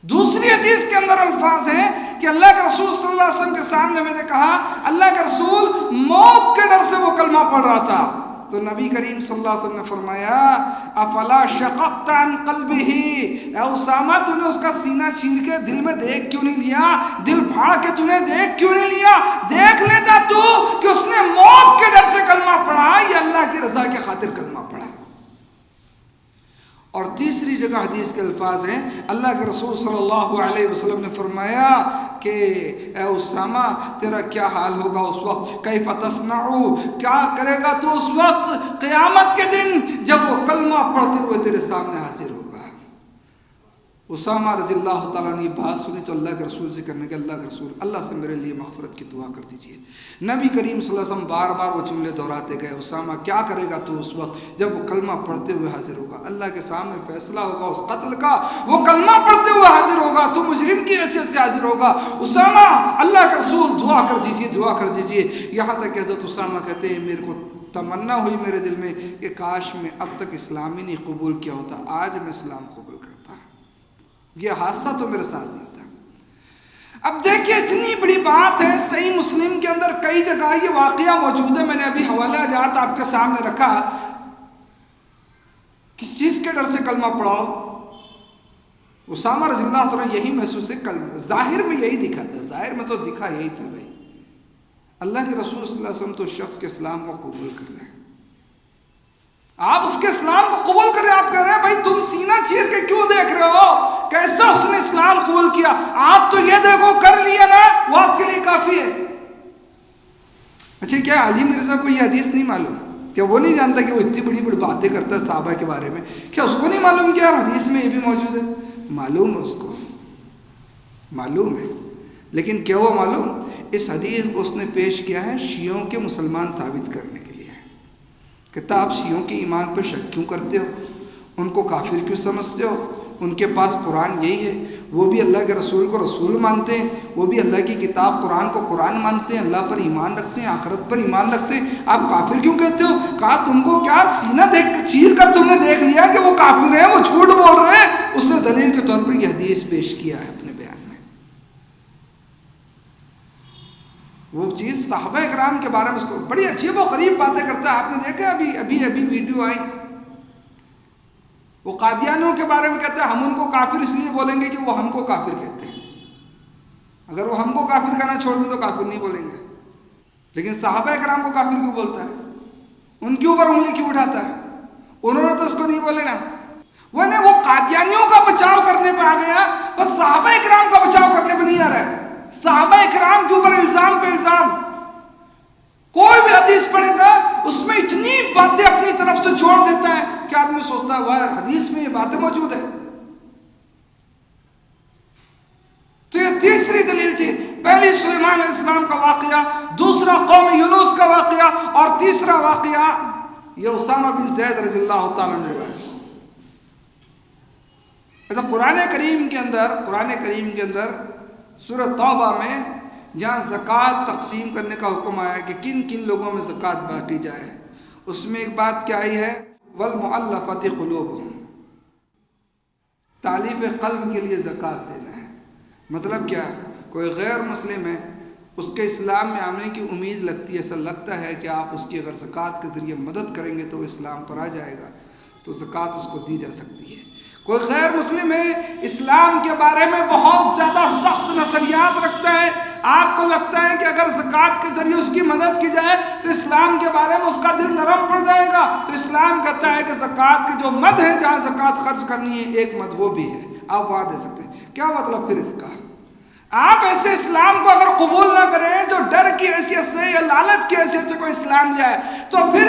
دوسری حدیث کے اندر الفاظ ہیں کہ اللہ کے رسول صلی اللہ علیہ وسلم کے سامنے میں نے کہا اللہ کے رسول موت کے ڈر سے وہ کلمہ پڑھ رہا تھا، تو نبی کریم صلی اللہ علیہ وسلم نے فرمایا افلا شققت عن قلبہ، اے اسامہ تو نے اس کا سینہ چیر کے دل میں دیکھ کیوں نہیں لیا، دل پھاڑ کے تو نے دیکھ کیوں نہیں لیا، دیکھ لیتا تو کہ اس نے موت کے ڈر سے کلمہ پڑھا یا اللہ کی رضا کی خاطر کلمہ پڑھا۔ اور تیسری جگہ حدیث کے الفاظ ہیں اللہ کے رسول صلی اللہ علیہ وسلم نے فرمایا کہ اے اسامہ تیرا کیا حال ہوگا اس وقت، کیف تصنع، کیا کرے گا تو اس وقت قیامت کے دن جب وہ کلمہ پڑھتے ہوئے تیرے سامنے حاضر ہوگا۔ اسامہ رضی اللہ تعالیٰ نے یہ بات سنی تو اللہ کے رسول سے کرنے کے اللہ کے رسول اللہ سے میرے لیے مغفرت کی دعا کر دیجئے۔ نبی کریم صلی اللہ علیہ وسلم بار بار وہ جملے دہراتے گئے، اسامہ کیا کرے گا تو اس وقت جب وہ کلمہ پڑھتے ہوئے حاضر ہوگا، اللہ کے سامنے فیصلہ ہوگا اس قتل کا، وہ کلمہ پڑھتے ہوئے حاضر ہوگا، تو مجرم کی حیثیت سے حاضر ہوگا۔ اسامہ اللہ کے رسول دعا کر دیجئے، دعا کر دیجئے۔ یہاں تک کہ حضرت اسامہ کہتے ہیں میرے کو تمنا ہوئی میرے دل میں کہ کاش میں اب تک اسلام ہی نہیں قبول کیا ہوتا، آج میں اسلام قبول کرتا۔ یہ حادثہ تو میرے ساتھ نہیں تھا۔ اب دیکھیے اتنی بڑی بات ہے، صحیح مسلم کے اندر کئی جگہ یہ واقعہ موجود ہے، میں نے ابھی حوالہ جات آپ کے سامنے رکھا۔ کس چیز کے ڈر سے کلمہ پڑھاؤ؟ اسامہ رضی اللہ عنہ یہی محسوس ہے، کلمہ ظاہر میں یہی دکھا تھا، ظاہر میں تو دکھا یہی تھا بھائی اللہ کے رسول صلی اللہ علیہ وسلم تو شخص کے اسلام کو قبول کر رہے ہیں، آپ اس کے اسلام کو قبول کر رہے ہیں، آپ کہہ رہے ہیں بھائی تم سینہ چیر کے کیوں دیکھ رہے ہو، کیسا اس نے اسلام قبول کیا، آپ تو یہ دیکھو کر لیا نا، وہ آپ کے لیے کافی ہے۔ اچھا کیا علی مرزا کو یہ حدیث نہیں معلوم؟ کیا وہ نہیں جانتا کہ وہ اتنی بڑی بڑی باتیں کرتا ہے صحابہ کے بارے میں؟ کیا اس کو نہیں معلوم کہ یار حدیث میں یہ بھی موجود ہے؟ معلوم ہے، اس کو معلوم ہے، لیکن کیا وہ معلوم اس حدیث کو اس نے پیش کیا ہے شیعوں کے مسلمان ثابت کرنے کے لیے۔ کہتا آپ شیعوں کے ایمان پر شک کیوں کرتے ہو، ان کو کافر کیوں سمجھتے ہو، ان کے پاس قرآن یہی ہے، وہ بھی اللہ کے رسول کو رسول مانتے ہیں، وہ بھی اللہ کی کتاب قرآن کو قرآن مانتے ہیں، اللہ پر ایمان رکھتے ہیں، آخرت پر ایمان رکھتے ہیں، آپ کافر کیوں کہتے ہو؟ کہا تم کو کیا سینہ چیر کر تم نے دیکھ لیا کہ وہ کافر ہیں، وہ جھوٹ بول رہے ہیں؟ اس نے دلیل کے طور پر یہ حدیث پیش کیا ہے اپنے بیان میں۔ وہ چیز صحابہ اکرام کے بارے میں اس کو بڑی عجیب و غریب باتیں کرتا ہے۔ آپ نے دیکھا ابھی ویڈیو آئی، وہ قادیانیوں کے بارے میں کہتے ہیں ہم ان کو کافر اس لیے بولیں گے کہ وہ ہم کو کافر کہتے ہیں، اگر وہ ہم کو کافر کہنا چھوڑ دے تو کافر نہیں بولیں گے، لیکن صحابہ اکرام کو کافر کیوں بولتا ہے، ان کے اوپر انگلی کیوں اٹھاتا ہے؟ انہوں نے تو اس کو نہیں بولے نا، وہ قادیانیوں کا بچاؤ کرنے پہ آ گیا اور صحابہ اکرام کا بچاؤ کرنے پہ نہیں آ رہا ہے۔ صحابہ اکرام کے اوپر الزام پہ الزام، کوئی بھی حدیث پڑھے گا اس میں اتنی باتیں اپنی طرف سے چھوڑ دیتا ہے کہ آدمی سوچتا ہے واہ حدیث میں یہ باتیں موجود ہیں۔ تو یہ تیسری دلیل تھی، پہلی سلیمان علیہ السلام کا واقعہ، دوسرا قوم یونس کا واقعہ، اور تیسرا واقعہ یہ اسامہ بن زید رضی اللہ تعالیٰ عنہ ہے۔ قرآن کریم کے اندر سورہ توبہ میں جہاں زکوٰۃ تقسیم کرنے کا حکم آیا ہے کہ کن کن لوگوں میں زکوٰۃ بانٹی جائے، اس میں ایک بات کیا آئی ہے والمؤلفۃ قلوبہم، تالیف قلب کے لیے زکوٰۃ دینا ہے۔ مطلب کیا، کوئی غیر مسلم ہے، اس کے اسلام میں آنے کی امید لگتی ہے، ایسا لگتا ہے کہ آپ اس کی اگر زکوٰۃ کے ذریعے مدد کریں گے تو وہ اسلام پر آ جائے گا، تو زکوٰۃ اس کو دی جا سکتی ہے۔ کوئی غیر مسلم ہے، اسلام کے بارے میں بہت زیادہ سخت نظریات رکھتا ہے، آپ کو لگتا ہے کہ اگر زکوٰۃ کے ذریعے اس کی مدد کی جائے تو اسلام کے بارے میں اس کا دل نرم پڑ جائے گا، تو اسلام کہتا ہے کہ زکوٰۃ کی جو مد ہے، جہاں زکوٰۃ خرچ کرنی ہے ایک مد وہ بھی ہے، آپ وہاں دے سکتے ہیں۔ کیا مطلب پھر اس کا؟ آپ ایسے اسلام کو اگر قبول نہ کریں جو ڈر کی حیثیت سے یا لالچ کی حیثیت سے کوئی اسلام جائے، تو پھر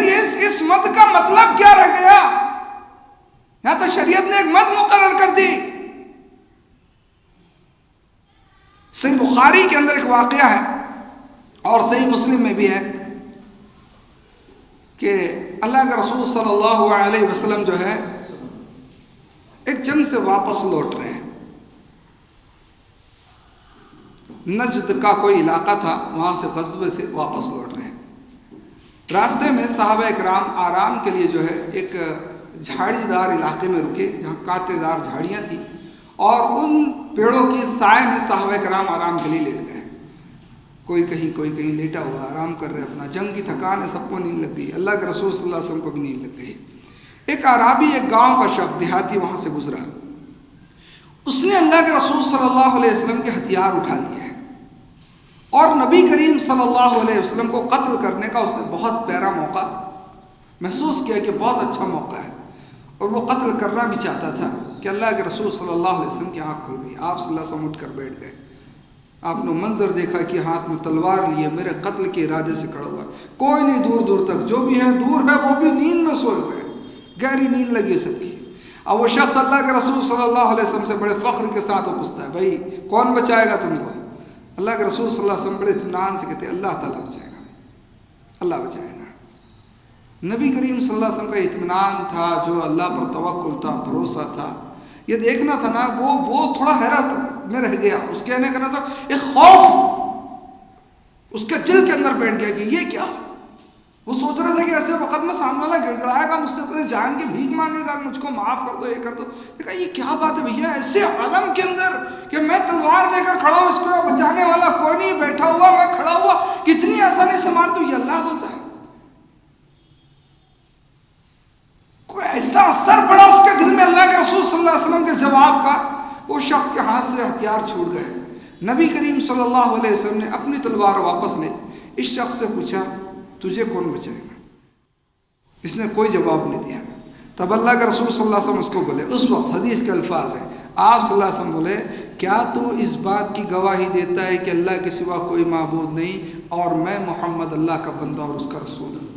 اس مد کا مطلب کیا رہ گیا؟ یہاں تو شریعت نے ایک مد مقرر کر دی۔ صحیح بخاری کے اندر ایک واقعہ ہے اور صحیح مسلم میں بھی ہے کہ اللہ کے رسول صلی اللہ علیہ وسلم جو ہے ایک جنگ سے واپس لوٹ رہے ہیں، نجد کا کوئی علاقہ تھا، وہاں سے غزوے سے واپس لوٹ رہے ہیں۔ راستے میں صحابہ اکرام آرام کے لیے جو ہے ایک جھاڑی دار علاقے میں رکے جہاں کانٹے دار جھاڑیاں تھیں، اور ان پیڑوں کی سائے میں صحابہ کرام آرام کے لیے لیٹ گئے. کوئی کہیں لیٹا ہوا آرام کر رہے اپنا. جنگ کی تھکان ہے, سب کو نیند لگ گئی. اللہ کے رسول صلی اللہ علیہ وسلم کو بھی نیند لگ گئی. ایک اعرابی, ایک گاؤں کا شخص, دیہاتی وہاں سے گزرا. اس نے اللہ کے رسول صلی اللہ علیہ وسلم کے ہتھیار اٹھا لیے اور نبی کریم صلی اللہ علیہ وسلم کو قتل کرنے کا اس نے بہت پیارا موقع محسوس کیا کہ بہت اچھا موقع ہے, اور وہ قتل کرنا بھی چاہتا تھا کہ اللہ کے رسول صلی اللہ علیہ وسلم کی آنکھ کھل گئی. آپ صلی اللہ علیہ وسلم اٹھ کر بیٹھ گئے. آپ نے منظر دیکھا کہ ہاتھ میں تلوار لیے میرے قتل کے ارادے سے کھڑا ہوا. کوئی نہیں, دور دور تک جو بھی ہے دور ہے, وہ بھی نیند میں سوئے ہوئے, گہری نیند لگی سب کی. اب وہ شخص اللہ کے رسول صلی اللہ علیہ وسلم سے بڑے فخر کے ساتھ وہ پوچھتا ہے, بھائی کون بچائے گا تم کو؟ اللہ کے رسول صلی اللہ علیہ وسلم بڑے اطمینان سے کہتے ہیں, اللہ تعالیٰ بچائے گا, اللہ بچائے گا. نبی کریم صلی اللہ علیہ وسلم کا اطمینان تھا, جو اللہ پر توکل تھا, بھروسہ تھا. یہ دیکھنا تھا نا, وہ تھوڑا حیرت میں رہ گیا. اس کہنے کا نا تو ایک خوف اس کے دل کے اندر بیٹھ گیا کہ یہ کیا. وہ سوچ رہا تھا کہ ایسے وقت میں سامنے والا گڑ گڑائے گا, مجھ سے اپنے جان کی بھیک مانگے گا, مجھ کو معاف کر دو, یہ کر دو. کہا یہ کیا بات ہے بھیا, ایسے عالم کے اندر کہ میں تلوار لے کر کھڑا ہوں, اس کو بچانے والا کوئی نہیں, بیٹھا ہوا میں کھڑا ہوا, کتنی آسانی سے مار دوں. یہ اللہ بولتا ہے. کوئی ایسا اثر پڑا اس کے دل میں اللہ کے رسول صلی اللہ علیہ وسلم کے جواب کا. وہ شخص کے ہاتھ سے ہتھیار چھوٹ گئے. نبی کریم صلی اللہ علیہ وسلم نے اپنی تلوار واپس لے اس شخص سے پوچھا, تجھے کون بچائے گا؟ اس نے کوئی جواب نہیں دیا. تب اللہ کے رسول صلی اللہ علیہ وسلم اس کو بولے, اس وقت حدیث کے الفاظ ہیں, آپ صلی اللہ علیہ وسلم بولے, کیا تو اس بات کی گواہی دیتا ہے کہ اللہ کے سوا کوئی معبود نہیں اور میں محمد اللہ کا بندہ اور اس کا رسول ہوں؟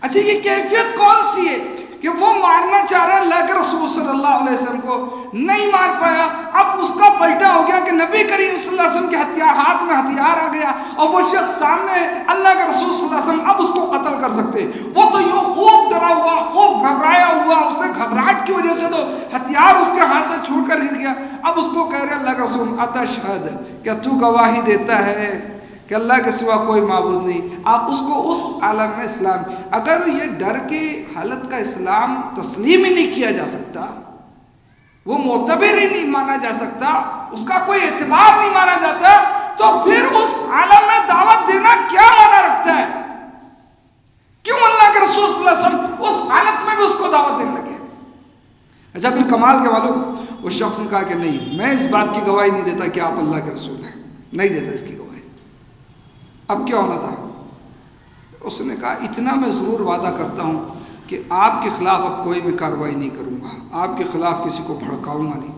اچھا, یہ کیفیت کون سی ہے کہ وہ مارنا چاہ رہا ہے اللہ کے رسول صلی اللہ علیہ وسلم کو, نہیں مار پایا. اب اس کا پلٹا ہو گیا کہ نبی کریم صلی اللہ علیہ وسلم کے ہاتھ میں ہتھیار آ گیا اور وہ شخص سامنے اللہ کے رسول صلی اللہ علیہ وسلم اب اس کو قتل کر سکتے. وہ تو یوں خوب ڈرا ہوا, خوب گھبرایا ہوا, اس نے گھبراہٹ کی وجہ سے تو ہتھیار اس کے ہاتھ سے چھوٹ کر گر گیا. اب اس کو کہہ رہے اللہ کے رسول, اتشہد, کیا تو گواہی دیتا ہے کہ اللہ کے سوا کوئی معبود نہیں. آپ اس کو اس عالم میں اسلام, اگر یہ ڈر کی حالت کا اسلام تسلیم ہی نہیں کیا جا سکتا, وہ معتبر ہی نہیں مانا جا سکتا, اس کا کوئی اعتبار نہیں مانا جاتا, تو پھر اس عالم میں دعوت دینا کیا معنی رکھتا ہے؟ کیوں اللہ کے رسول صلی اللہ علیہ وسلم اس حالت میں بھی اس کو دعوت دینے لگے؟ اچھا, پھر کمال کے معلوم, اس شخص نے کہا کہ نہیں, میں اس بات کی گواہی نہیں دیتا کہ آپ اللہ کے رسول ہیں, نہیں دیتا اس کی گواہی. اب کیا ہونا تھا؟ اس نے کہا اتنا میں ضرور وعدہ کرتا ہوں کہ آپ کے خلاف اب کوئی بھی کارروائی نہیں کروں گا, آپ کے خلاف کسی کو بھڑکاؤں گا نہیں.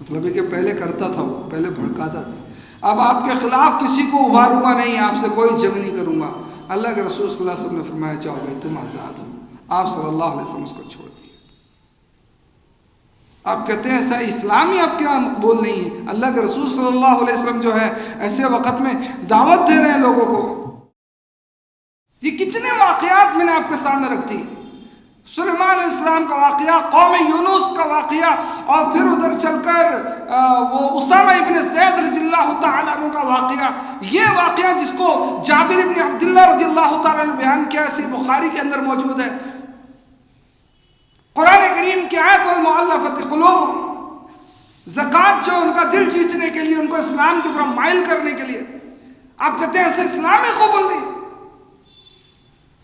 مطلب ہے کہ پہلے کرتا تھا, وہ پہلے بھڑکاتا تھا, اب آپ کے خلاف کسی کو ابھاروں گا نہیں, آپ سے کوئی جنگ نہیں کروں گا. اللہ کے رسول صلی اللہ علیہ وسلم نے فرمایا, جاؤ بھائی تم آزاد ہو. آپ صلی اللہ علیہ وسلم اس کو چھوڑ دیا. آپ کہتے ہیں ایسا اسلام ہی آپ کے یہاں مقبول نہیں ہے. اللہ کے رسول صلی اللہ علیہ وسلم جو ہے ایسے وقت میں دعوت دے رہے ہیں لوگوں کو. یہ کتنے واقعات میں نے آپ کے سامنے رکھ دی. سلیمان علیہ السلام کا واقعہ, قوم یونس کا واقعہ, اور پھر ادھر چل کر وہ اسامہ ابن زید رضی اللہ تعالیٰ عنہ کا واقعہ. یہ واقعہ جس کو جابر ابن عبداللہ رضی اللہ تعالیٰ عنہ بیان کیا, صحیح بخاری کے اندر موجود ہے. قرآن کریم کی آیت والمؤلفۃ قلوبہم, زکوٰۃ جو ان کا دل جیتنے کے لیے, ان کو اسلام کی طرف مائل کرنے کے لیے. آپ کہتے ہیں ایسا اسلام ہی قبول نہیں.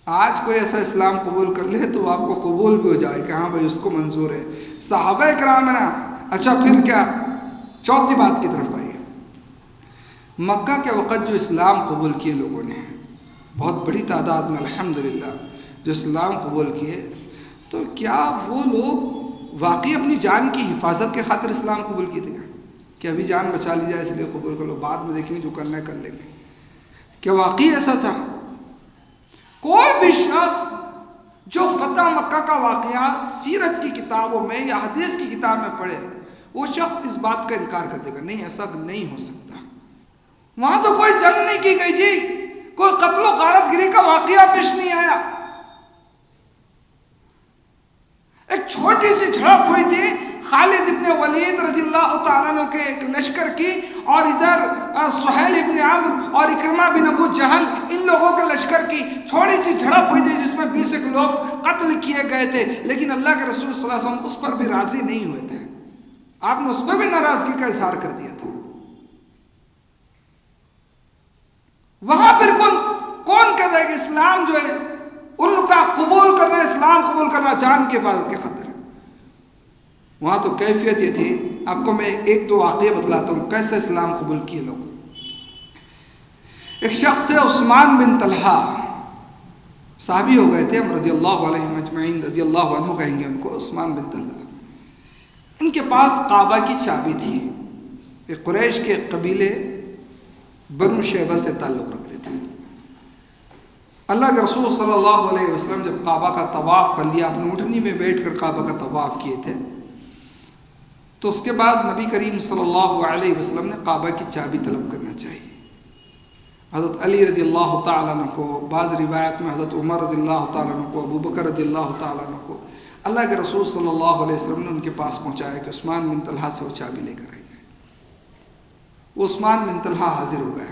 آج کوئی ایسا اسلام قبول کر لے تو آپ کو قبول بھی ہو جائے کہ ہاں بھائی اس کو منظور ہے. صحابہ کرام ہے نا. اچھا پھر کیا, چوتھی بات کی طرف آئیے. مکہ کے وقت جو اسلام قبول کیے لوگوں نے, بہت بڑی تعداد میں الحمدللہ جو اسلام قبول کیے, تو کیا وہ لوگ واقعی اپنی جان کی حفاظت کے خاطر اسلام قبول کیے تھے کہ ابھی جان بچا لی جائے اس لیے قبول کر لو, بعد میں دیکھیں گے جو کرنا ہے کر لیں گے؟ کیا واقعی ایسا تھا؟ کوئی بھی شخص جو فتح مکہ کا واقعہ سیرت کی کتابوں میں یا حدیث کی کتاب میں پڑھے, وہ شخص اس بات کا انکار کر دے گا, نہیں ایسا نہیں ہو سکتا. وہاں تو کوئی جنگ نہیں کی گئی جی, کوئی قتل و غارت گری کا واقعہ پیش نہیں آیا. ایک چھوٹی سی جھڑپ ہوئی تھی خالد ابن ولید رضی اللہ تعالیٰ عنہ کے ایک لشکر کی, اور ادھر سہیل ابن عمرو اور اکرمہ بن ابو جہل, ان لوگوں کے لشکر کی تھوڑی سی جھڑپ ہوئی تھی جس میں 20 لوگ قتل کیے گئے تھے. لیکن اللہ کے رسول صلی اللہ علیہ وسلم اس پر بھی راضی نہیں ہوئے تھے. آپ نے اس میں بھی ناراضگی کا اظہار کر دیا تھا. وہاں پھر کون کہتا ہے کہ اسلام جو ہے ان کا قبول کرنا، اسلام قبول کرنا جان کی حفاظت کے خاطر ہے. وہاں تو کیفیت یہ تھی. آپ کو میں ایک دو واقعہ بتلاتا ہوں کیسے اسلام قبول کیے لوگ. ایک شخص تھے عثمان بن طلحہ، صحابی ہو گئے تھے، ہم رضی اللہ علیہم اجمعین، رضی اللہ عنہ کہیں گے ان کو. عثمان بن طلحہ، ان کے پاس کعبہ کی چابی تھی. یہ قریش کے قبیلے بنو شیبہ سے تعلق رکھتے تھے. اللہ کے رسول صلی اللہ علیہ وسلم جب کعبہ کا طواف کر لیا، اپنی اونٹنی میں بیٹھ کر کعبہ کا طواف کیے تھے، تو اس کے بعد نبی کریم صلی اللہ علیہ وسلم نے کعبہ کی چابی طلب کرنا چاہیے. حضرت علی رضی اللہ تعالیٰ عنہ کو، بعض روایت میں حضرت عمر رضی اللہ تعالیٰ عنہ کو، ابو بکر رضی اللہ تعالیٰ عنہ کو اللہ کے رسول صلی اللہ علیہ وسلم نے ان کے پاس پہنچایا کہ عثمان بن طلحہ سے وہ چابی لے کر آئی جائے. وہ عثمان بن طلحہ حاضر ہو گئے.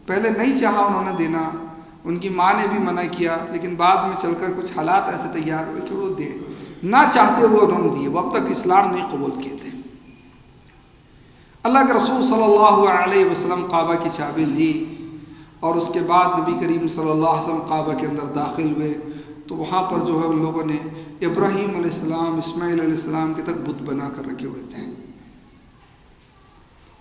پہلے نہیں چاہا انہوں نے دینا، ان کی ماں نے بھی منع کیا، لیکن بعد میں چل کر کچھ حالات ایسے تیار ہوئے کہ وہ دے. نہ چاہتے وہ انہوں نے دیے. وہ اب تک اسلام نہیں قبول کیے تھے. اللہ کے رسول صلی اللہ علیہ وسلم کعبہ کی چابی لی اور اس کے بعد نبی کریم صلی اللہ علیہ وسلم کعبہ کے اندر داخل ہوئے. تو وہاں پر جو ہے ان لوگوں نے ابراہیم علیہ السلام، اسماعیل علیہ السلام کے تک بت بنا کر رکھے ہوئے تھے.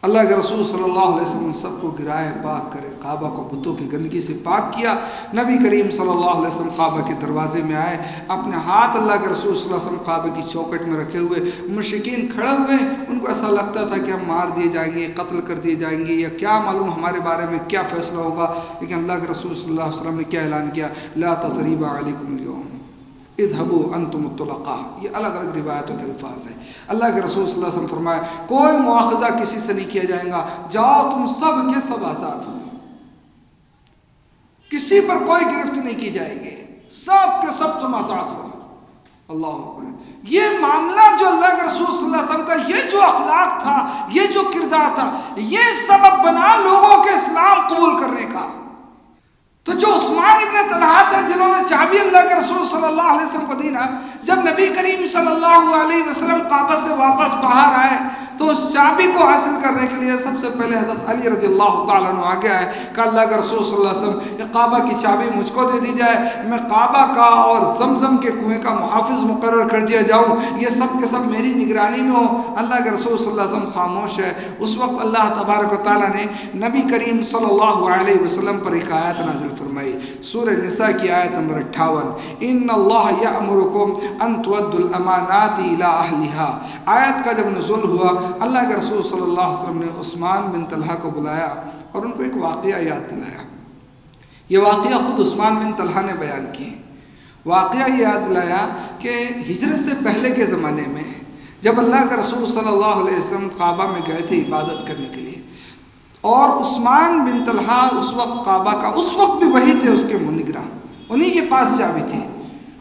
اللہ کے رسول صلی اللہ علیہ وسلم سب کو گرائے پاک کرے، کعبہ کو بتوں کی گندگی سے پاک کیا. نبی کریم صلی اللہ علیہ وسلم کعبہ کے دروازے میں آئے، اپنے ہاتھ اللہ کے رسول صلی اللہ علیہ وسلم کعبہ کی چوکٹ میں رکھے ہوئے. مشرکین کھڑے ہوئے، ان کو ایسا لگتا تھا کہ ہم مار دیے جائیں گے، قتل کر دیے جائیں گے، یا کیا معلوم ہمارے بارے میں کیا فیصلہ ہوگا. لیکن اللہ کے رسول صلی اللہ علیہ وسلم نے کیا اعلان کیا؟ لا تثریب علیکم اليوم اذهبوا انتم الطلقاء. یہ الگ الگ روایتوں کے الفاظ ہیں. اللہ کے رسول صلی اللہ علیہ وسلم فرمائے کوئی مواخذہ کسی سے نہیں کیا جائے گا، جاؤ تم سب کے سب آزاد ہو، کسی پر کوئی گرفت نہیں کی جائے گی، سب کے سب تم آزاد ہو. اللہ اکبر. یہ معاملہ جو اللہ کے رسول صلی اللہ علیہ وسلم کا یہ جو اخلاق تھا، یہ جو کردار تھا، یہ سبب بنا لوگوں کے اسلام قبول کرنے کا. تو جو عثمان ابن طلحہ تھے جنہوں نے چابی اللہ کے رسول صلی اللہ علیہ وسلم کو دی نا، جب نبی کریم صلی اللہ علیہ وسلم کعبہ سے واپس باہر آئے تو اس چابی کو حاصل کرنے کے لیے سب سے پہلے حضرت علی رضی اللہ تعالیٰ عنہ آگے آئے کہ اللہ کے رسول صلی اللہ علیہ وسلم یہ کعبہ کی چابی مجھ کو دے دی جائے، میں کعبہ کا اور زمزم کے کنویں کا محافظ مقرر کر دیا جاؤں، یہ سب کے سب میری نگرانی میں ہو. اللہ کے رسول صلی اللہ علیہ وسلم خاموش ہے. اس وقت اللہ تبارک و تعالیٰ نے نبی کریم صلی اللہ علیہ وسلم پر ایک آیت نازل فرمائی، سورہ نساء کی آیت نمبر 58، ان اللہ یأمرکم ان تؤدوا الامانات الی اہلھا. آیت کا جب نزول ہوا، اللہ کے رسول صلی اللہ علیہ وسلم نے عثمان بن طلحہ کو بلایا اور ان کو ایک واقعہ یاد دلایا. یہ واقعہ خود عثمان بن طلحہ نے بیان کی. واقعہ یہ یاد دلایا کہ ہجرت سے پہلے کے زمانے میں جب اللہ کے رسول صلی اللہ علیہ وسلم کعبہ میں گئے تھے عبادت کرنے کے لیے، اور عثمان بن طلحہ اس وقت کعبہ کا، اس وقت بھی وہی تھے اس کے نگراں، انہی کے پاس چابی تھی.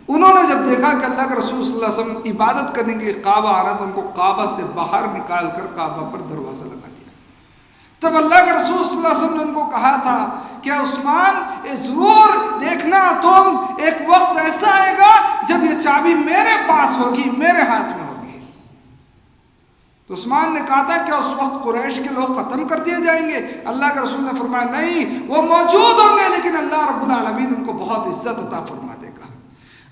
انہوں نے جب دیکھا کہ اللہ کے رسول صلی اللہ علیہ وسلم عبادت کرنے کے لیے کعبہ آ رہا، تو ان کو کعبہ سے باہر نکال کر کعبہ پر دروازہ لگا دیا. تب اللہ کے رسول صلی اللہ علیہ وسلم نے ان کو کہا تھا کہ عثمان ضرور دیکھنا، تم ایک وقت ایسا آئے گا جب یہ چابی میرے پاس ہوگی، میرے ہاتھ میں ہوگی. تو عثمان نے کہا تھا کہ اس وقت قریش کے لوگ ختم کر دیے جائیں گے. اللہ کے رسول نے فرمایا نہیں، وہ موجود ہوں گے، لیکن اللہ رب العالمین ان کو بہت عزت عطا فرما دے گا.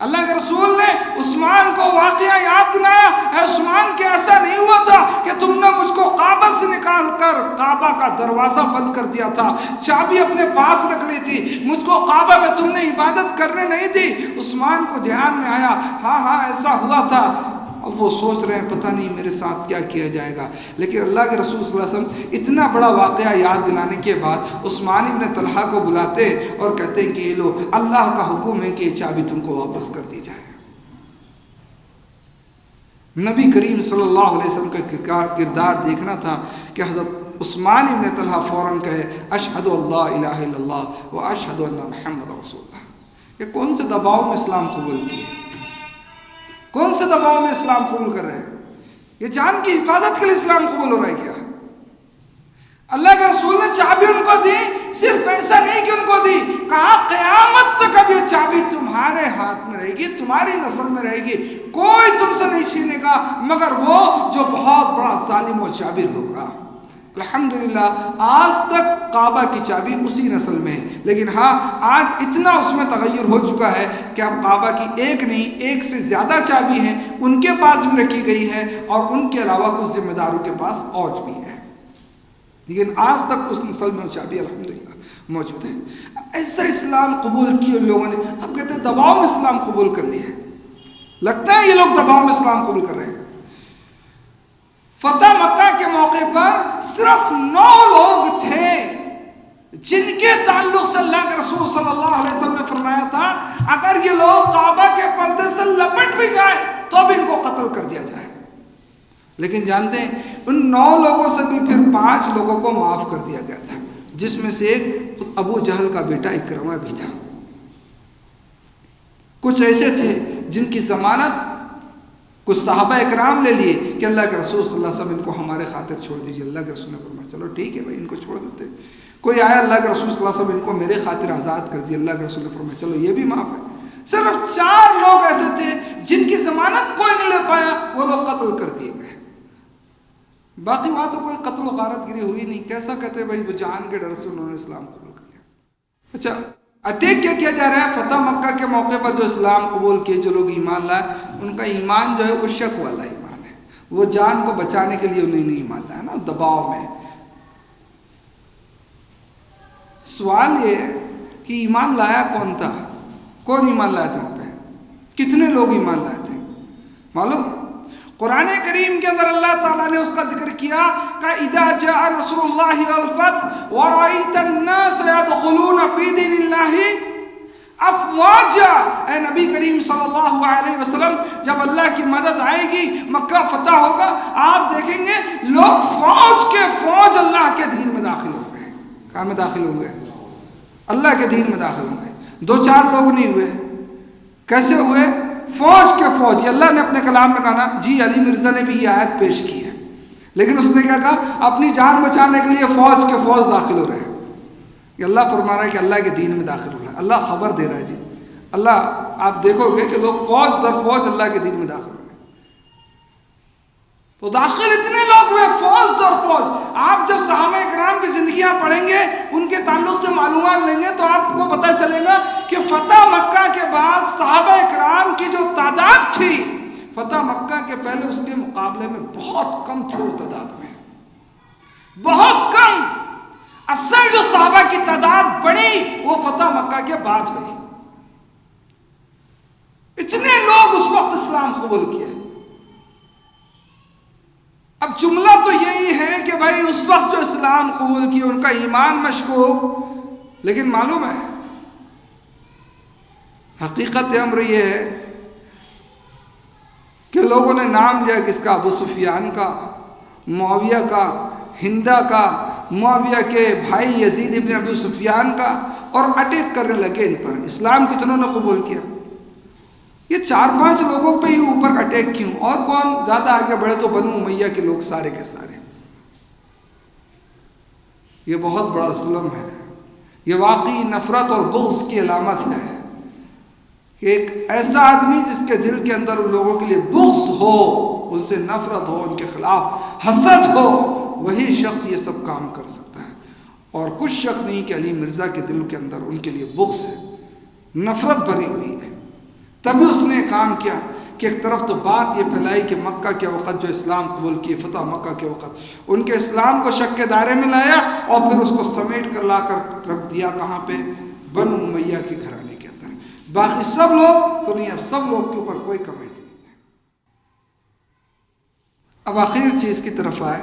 اللہ کے رسول نے عثمان کو واقعہ یاد دلایا، اے عثمان کہ ایسا نہیں ہوا تھا کہ تم نے مجھ کو کعبہ سے نکال کر کعبہ کا دروازہ بند کر دیا تھا، چابی اپنے پاس رکھ لی تھی، مجھ کو کعبہ میں تم نے عبادت کرنے نہیں دی. عثمان کو دھیان میں آیا، ہاں ایسا ہوا تھا. اب وہ سوچ رہے ہیں پتہ نہیں میرے ساتھ کیا کیا جائے گا. لیکن اللہ کے رسول صلی اللہ علیہ وسلم اتنا بڑا واقعہ یاد دلانے کے بعد عثمان ابن طلحہ کو بلاتے اور کہتے ہیں کہ یہ لو، اللہ کا حکم ہے کہ یہ چابی تم کو واپس کر دی جائے. نبی کریم صلی اللہ علیہ وسلم کا کردار دیکھنا تھا کہ حضرت عثمان ابن طلحہ فوراً کہے اشہد اللہ الہ الا اللہ و اشہد ان محمد رسول اللہ. یہ کون سے دباؤ میں اسلام قبول کیے؟ کون سے دباؤ میں اسلام قبول کر رہے ہیں؟ یہ جان کی حفاظت کے لیے اسلام قبول ہو رہا ہے کیا؟ اللہ کے رسول نے چابی ان کو دی، صرف ایسا نہیں کہ ان کو دی، کہا قیامت تک اب یہ چابی تمہارے ہاتھ میں رہے گی، تمہاری نسل میں رہے گی، کوئی تم سے نہیں چھینے گا مگر وہ جو بہت بڑا ظالم و جابر ہوگا۔ الحمدللہ آج تک کعبہ کی چابی اسی نسل میں ہے، لیکن ہاں آج اتنا اس میں تغیر ہو چکا ہے کہ اب کعبہ کی ایک نہیں، ایک سے زیادہ چابی ہیں ان کے پاس بھی رکھی گئی ہے، اور ان کے علاوہ کچھ ذمہ داروں کے پاس اور بھی ہے، لیکن آج تک اس نسل میں چابی الحمدللہ موجود ہے۔ ایسا اسلام قبول کیا ان لوگوں نے، اب کہتے ہیں دباؤ میں اسلام قبول کر لیا ہے، لگتا ہے یہ لوگ دباؤ میں اسلام قبول کر رہے ہیں۔ فتح مکہ کے موقع پر صرف 9 لوگ تھے جن کے تعلق سے اللہ کے رسول صلی اللہ علیہ وسلم نے فرمایا تھا اگر یہ لوگ کعبہ کے پردے سے لپٹ بھی جائیں تو بھی ان کو قتل کر دیا جائے، لیکن جانتے ہیں ان 9 لوگوں سے بھی پھر 5 لوگوں کو معاف کر دیا گیا تھا، جس میں سے ایک ابو جہل کا بیٹا اکرمہ بھی تھا۔ کچھ ایسے تھے جن کی ضمانت کچھ صحابہ اکرام لے لیے کہ اللہ کے رسول صلی اللہ علیہ وسلم ان کو ہمارے خاطر چھوڑ دیجئے، اللہ کے رسول نے فرمایا چلو ٹھیک ہے بھائی ان کو چھوڑ دیتے۔ کوئی آیا اللہ کے رسول صلی اللہ علیہ وسلم ان کو میرے خاطر آزاد کر دیے، اللہ کے رسول نے فرمایا چلو یہ بھی معاف ہے۔ صرف 4 لوگ ایسے تھے جن کی ضمانت کوئی نہیں لے پایا، وہ لوگ قتل کر دیے گئے، باقی وہاں تو کوئی قتل و غارت گری ہوئی نہیں۔ کیسا کہتے بھائی وہ جان کے ڈر سے انہوں نے اسلام قبول کر لیا۔ اچھا اٹیک کیا کیا جا رہا ہے؟ فتح مکہ کے موقع پر جو اسلام قبول کیے، جو لوگ ایمان لائے، ان کا ایمان جو ہے وہ شک والا ایمان ہے، وہ جان کو بچانے کے لیے انہیں نہیں ایمان لایا نا، دباؤ میں۔ سوال یہ ہے کہ ایمان لایا کون تھا؟ کون ایمان لایا تھا وہاں پہ؟ کتنے لوگ ایمان لائے تھے معلوم؟ قرآن کریم کے اندر اللہ تعالیٰ نے اس کا ذکر کیا کہ اذا جاء نصر اللہ والفتح ورأیت الناس يدخلون فی دین اللہ افواجا۔ اے نبی کریم صلی اللہ علیہ وسلم جب اللہ کی مدد آئے گی، مکہ فتح ہوگا، آپ دیکھیں گے لوگ فوج کے فوج اللہ کے دین میں داخل ہو گئے۔ کہاں میں داخل ہو گئے؟ اللہ کے دین میں داخل ہو گئے۔ 2-4 لوگ نہیں ہوئے، کیسے ہوئے؟ فوج کے فوج۔ یہ اللہ نے اپنے کلام میں کہا نا، جی علی مرزا نے بھی یہ آیت پیش کی ہے، لیکن اس نے کیا کہا؟ اپنی جان بچانے کے لیے فوج کے فوج داخل ہو رہے ہیں۔ یہ اللہ فرما رہا ہے کہ اللہ کے دین میں داخل ہو رہا ہے، اللہ خبر دے رہا ہے جی۔ اللہ آپ دیکھو گے کہ لوگ فوج در فوج اللہ کے دین میں داخل ہو رہے ہیں، تو داخل اتنے لوگ ہوئے فوج در فوج۔ آپ جب صحابہ اکرام کی زندگیاں پڑھیں گے، ان کے تعلق سے معلومات لیں گے، تو آپ کو پتہ چلے گا کہ فتح مکہ کے بعد صحابہ اکرام کی جو تعداد تھی فتح مکہ کے پہلے اس کے مقابلے میں بہت کم تھی، وہ تعداد میں بہت کم۔ اصل جو صحابہ کی تعداد بڑی وہ فتح مکہ کے بعد ہوئی۔ اتنے لوگ اس وقت اسلام قبول کیے۔ اب جملہ تو یہی ہے کہ بھائی اس وقت جو اسلام قبول کیے ان کا ایمان مشکوک، لیکن معلوم ہے حقیقت امر یہ ہے کہ لوگوں نے نام لیا کس کا؟ ابو سفیان کا، معاویہ کا، ہندا کا، معاویہ کے بھائی یزید ابن ابو سفیان کا، اور اٹیک کرنے لگے ان پر۔ اسلام کتنوں نے قبول کیا؟ یہ 4-5 لوگوں پہ ہی اوپر اٹیک کیوں؟ اور کون زیادہ آگے بڑھے تو بنو امیہ کے لوگ سارے کے سارے۔ یہ بہت بڑا ظلم ہے، یہ واقعی نفرت اور بغض کی علامت ہے کہ ایک ایسا آدمی جس کے دل کے اندر ان لوگوں کے لیے بغض ہو، ان سے نفرت ہو، ان کے خلاف حسد ہو، وہی شخص یہ سب کام کر سکتا ہے، اور کچھ شخص نہیں کہ علی مرزا کے دل کے اندر ان کے لیے بغض ہے، نفرت بھری ہوئی ہے۔ تبھی اس نے کام کیا کہ ایک طرف تو بات یہ پھیلائی کہ مکہ کے وقت جو اسلام قبول کیے فتح مکہ کے وقت ان کے اسلام کو شک کے دائرے میں لایا، اور پھر اس کو سمیٹ کر لا کر رکھ دیا کہاں پہ؟ بنو امیہ کے گھرانے کے اندر۔ باقی سب لوگ تو نہیں، اب سب لوگ کے اوپر کوئی کمنٹ نہیں ہے۔ اب آخر چیز کی طرف آئے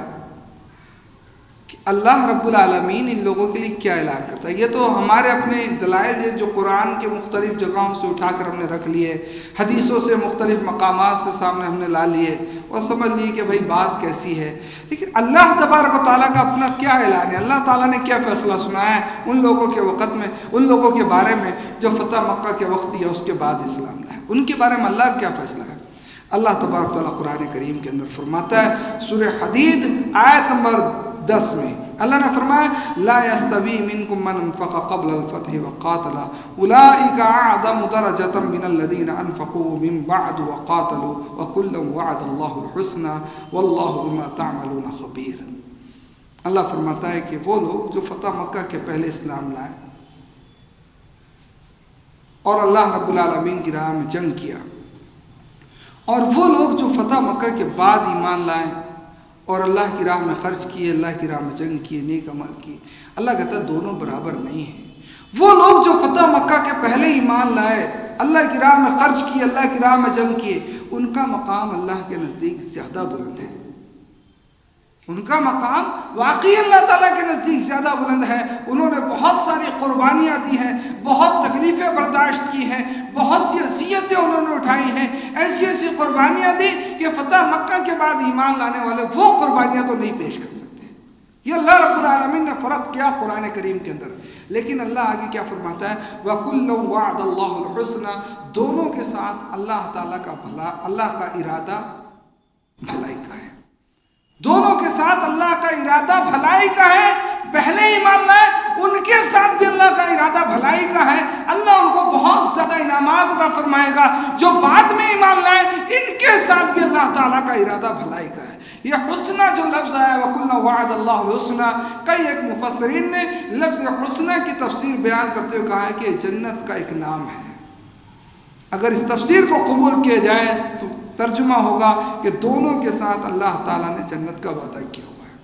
کہ اللہ رب العالمین ان لوگوں کے لیے کیا اعلان کرتا ہے۔ یہ تو ہمارے اپنے دلائل جو قرآن کے مختلف جگہوں سے اٹھا کر ہم نے رکھ لیے، حدیثوں سے مختلف مقامات سے سامنے ہم نے لا لیے اور سمجھ لیے کہ بھائی بات کیسی ہے، لیکن اللہ تبارک و تعالیٰ کا اپنا کیا اعلان ہے؟ اللہ تعالیٰ نے کیا فیصلہ سنایا ہے ان لوگوں کے وقت میں، ان لوگوں کے بارے میں جو فتح مکہ کے وقت یا اس کے بعد اسلام لائے، ان کے بارے میں اللہ کیا فیصلہ ہے؟ اللہ تبارک و تعالیٰ قرآن کریم کے اندر فرماتا ہے، سورہ حدید آیت نمبر 10 میں، اللہ نے فرمایا لا یستوی منکم من انفق قبل الفتح وقاتل اولئک اعظم درجۃ من الذین انفقوا من بعد وقاتلوا وکلا وعد اللہ الحسنى واللہ بما تعملون خبیر۔ اللہ فرماتا ہے کہ وہ لوگ جو فتح مکہ کے پہلے اسلام لائے اور اللہ رب العالمین کی راہ میں جنگ کیا، اور وہ لوگ جو فتح مکہ کے بعد ایمان لائے اور اللہ کی راہ میں خرچ کیے، اللہ کی راہ میں جنگ کیے، نیک عمل کیے، اللہ کہتا ہے دونوں برابر نہیں ہیں۔ وہ لوگ جو فتح مکہ کے پہلے ایمان لائے، اللہ کی راہ میں خرچ کیے، اللہ کی راہ میں جنگ کیے، ان کا مقام اللہ کے نزدیک زیادہ بلند ہے، ان کا مقام واقعی اللہ تعالیٰ کے نزدیک زیادہ بلند ہے۔ انہوں نے بہت ساری قربانیاں دی ہیں، بہت تکلیفیں برداشت کی ہیں، بہت سی اذیتیں انہوں نے اٹھائی ہیں، ایسی ایسی قربانیاں دی کہ فتح مکہ کے بعد ایمان لانے والے وہ قربانیاں تو نہیں پیش کر سکتے۔ یہ اللہ رب العالمین نے فرق کیا قرآن کریم کے اندر، لیکن اللہ آگے کیا فرماتا ہے وَكُلًّا وَعَدَ اللَّهُ الْحُسْنَى، دونوں کے ساتھ اللہ تعالیٰ کا بھلا، اللہ کا ارادہ بھلائی کا ہے، دونوں کے ساتھ اللہ کا ارادہ بھلائی کا ہے۔ پہلے ایمان لائے ان کے ساتھ بھی اللہ کا ارادہ بھلائی کا ہے، اللہ ان کو بہت زیادہ انعامات عطا فرمائے گا۔ جو بعد میں ایمان لائے ان کے ساتھ بھی اللہ تعالیٰ کا ارادہ بھلائی کا ہے۔ یہ حسنہ جو لفظ آیا وَكُلًّا وَعَدَ اللَّهُ الْحُسْنَى، کئی ایک مفسرین نے لفظ حسنہ کی تفسیر بیان کرتے ہوئے کہا ہے کہ جنت کا ایک نام ہے۔ اگر اس تفسیر کو قبول کیا جائے تو ترجمہ ہوگا کہ دونوں کے ساتھ اللہ تعالیٰ نے جنت کا وعدہ کیا ہوا ہے۔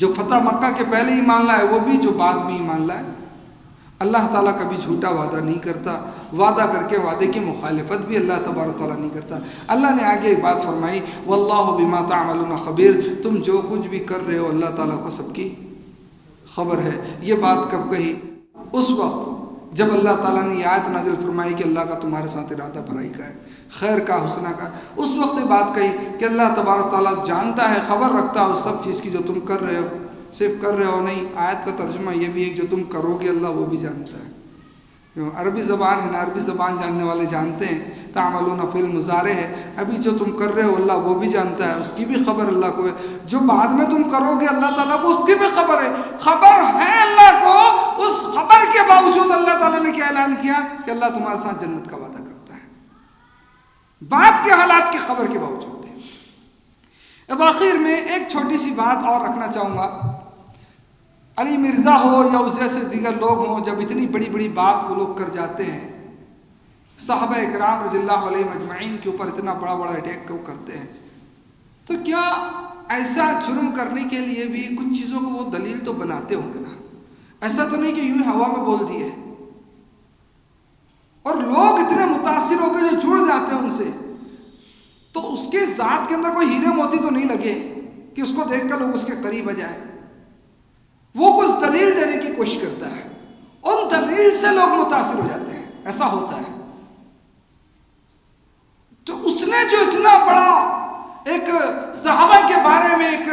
جو فتح مکہ کے پہلے ایمان لائے وہ بھی، جو بعد میں ایمان لائے۔ اللہ تعالیٰ کبھی جھوٹا وعدہ نہیں کرتا، وعدہ کر کے وعدے کی مخالفت بھی اللہ تبارک تعالیٰ نہیں کرتا۔ اللہ نے آگے ایک بات فرمائی واللہ بما تعملون خبیر، تم جو کچھ بھی کر رہے ہو اللہ تعالیٰ کو سب کی خبر ہے۔ یہ بات کب کہی؟ اس وقت جب اللہ تعالیٰ نے یہ آیت نازل فرمائی کہ اللہ کا تمہارے ساتھ ارادہ بھلائی کا ہے، خیر کا، حسنہ کا، اس وقت یہ بات کہی کہ اللہ تبارک تعالیٰ جانتا ہے، خبر رکھتا ہے اس سب چیز کی جو تم کر رہے ہو، صرف کر رہے ہو نہیں، آیت کا ترجمہ یہ بھی ہے کہ جو تم کرو گے اللہ وہ بھی جانتا ہے۔ عربی زبان ہے نا، عربی زبان جاننے والے جانتے ہیں تعملون فعل مضارع ہے، ابھی جو تم کر رہے ہو اللہ وہ بھی جانتا ہے، اس کی بھی خبر اللہ کو ہے، جو بعد میں تم کرو گے اللہ تعالیٰ کو اس کی بھی خبر ہے۔ خبر ہے اللہ کو، اس خبر کے باوجود اللہ تعالیٰ نے کیا اعلان کیا کہ اللہ تمہارے ساتھ جنت کا وعدہ کرتا ہے، بعد کے حالات کی خبر کے باوجود۔ اب آخر میں ایک چھوٹی سی بات اور رکھنا چاہوں گا، علی مرزا ہو یا اس جیسے دیگر لوگ ہوں، جب اتنی بڑی بڑی بات وہ لوگ کر جاتے ہیں، صحابہ اکرام رضی اللہ علیہ مجمعین کے اوپر اتنا بڑا بڑا اٹیک کو کرتے ہیں، تو کیا ایسا جرم کرنے کے لیے بھی کچھ چیزوں کو وہ دلیل تو بناتے ہوں گے نا؟ ایسا تو نہیں کہ یوں ہوا میں بول دیے، اور لوگ اتنے متاثر ہو کے جو جڑ جاتے ہیں ان سے، تو اس کے ذات کے اندر کوئی ہیرے موتی تو نہیں لگے کہ اس کو دیکھ کر لوگ اس کے قریب آ جائیں۔ وہ کچھ دلیل دینے کی کوشش کرتا ہے، ان دلیل سے لوگ متاثر ہو جاتے ہیں، ایسا ہوتا ہے۔ تو اس نے جو اتنا بڑا ایک صحابہ کے بارے میں ایک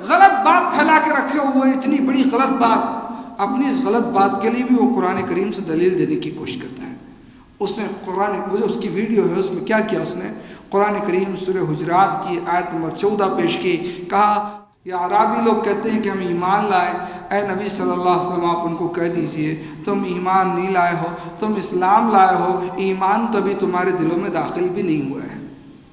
غلط بات پھیلا کے رکھے ہوئے، اتنی بڑی غلط بات، اپنی اس غلط بات کے لیے بھی وہ قرآن کریم سے دلیل دینے کی کوشش کرتا ہے۔ اس نے قرآن، مجھے اس کی ویڈیو ہے، اس میں کیا کیا اس نے، قرآن کریم سورہ حجرات کی آیت نمبر 14 پیش کی، کہا یا عرابی لوگ کہتے ہیں کہ ہم ایمان لائے، اے نبی صلی اللہ علیہ وسلم آپ ان کو کہہ دیجئے تم ایمان نہیں لائے ہو، تم اسلام لائے ہو، ایمان تو ابھی تمہارے دلوں میں داخل بھی نہیں ہوا ہے۔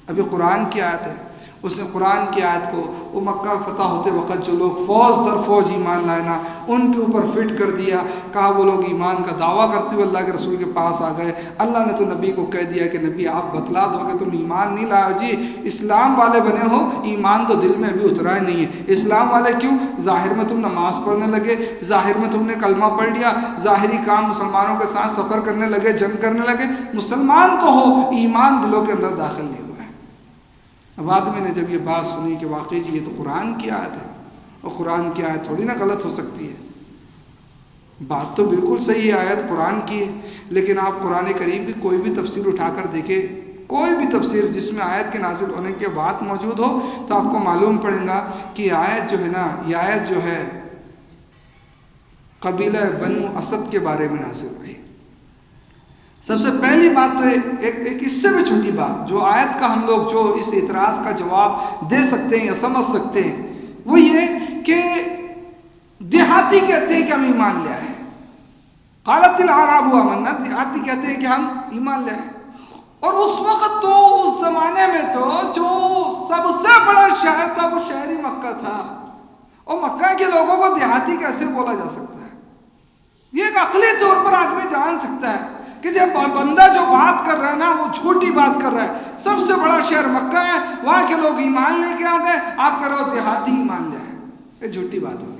ابھی قرآن کی آیت ہے، اس نے قرآن کی آیت کو وہ مکہ فتح ہوتے وقت جو لوگ فوج در فوج ایمان لائے نا، ان کے اوپر فٹ کر دیا، کہا وہ لوگ ایمان کا دعویٰ کرتے ہوئے اللہ کے رسول کے پاس آ گئے۔ اللہ نے تو نبی کو کہہ دیا کہ نبی آپ بتلا دو کہ تم ایمان نہیں لائے ہو، جی اسلام والے بنے ہو، ایمان تو دل میں ابھی اترا ہی نہیں ہے۔ اسلام والے کیوں؟ ظاہر میں تم نماز پڑھنے لگے، ظاہر میں تم نے کلمہ پڑھ لیا، ظاہری کام مسلمانوں کے ساتھ سفر کرنے لگے، جنگ کرنے لگے، مسلمان تو ہو، ایمان دلوں کے اندر داخل نہیں ہوا ہے۔ اب آدمی نے جب یہ بات سنی کہ واقعی جی یہ تو قرآن کی آیت ہے، اور قرآن کی آیت تھوڑی نہ غلط ہو سکتی ہے، بات تو بالکل صحیح ہے، آیت قرآن کی ہے، لیکن آپ قرآن کریم کی کوئی بھی تفسیر اٹھا کر دیکھیں، کوئی بھی تفسیر جس میں آیت کے نازل ہونے کے بعد موجود ہو، تو آپ کو معلوم پڑے گا کہ یہ آیت جو ہے نا، یہ آیت جو ہے قبیلہ بنو اسد کے بارے میں نازل ہوئی۔ سب سے پہلی بات تو ایک اس سے بھی چھوٹی بات جو آیت کا ہم لوگ جو اس اعتراض کا جواب دے سکتے ہیں یا سمجھ سکتے ہیں، وہ یہ کہ دیہاتی کہتے ہیں کہ ہم ایمان لے آئے. قالت الاعراب آمنا، دیہاتی کہتے ہیں کہ ہم ایمان لے آئے. اور اس وقت تو اس زمانے میں تو جو سب سے بڑا شہر تھا وہ شہری مکہ تھا، اور مکہ کے لوگوں کو دیہاتی کیسے بولا جا سکتا ہے؟ یہ ایک عقلی طور پر آدمی جان سکتا ہے کہ جب بندہ جو بات کر رہا ہے نا وہ جھوٹی بات کر رہا ہے. سب سے بڑا شہر مکہ ہے، وہاں کے لوگ ایمان لے کے آ گئے، آپ کہہ رہے ہو دیہاتی ایمان لے آئے، یہ جھوٹی بات ہوگی.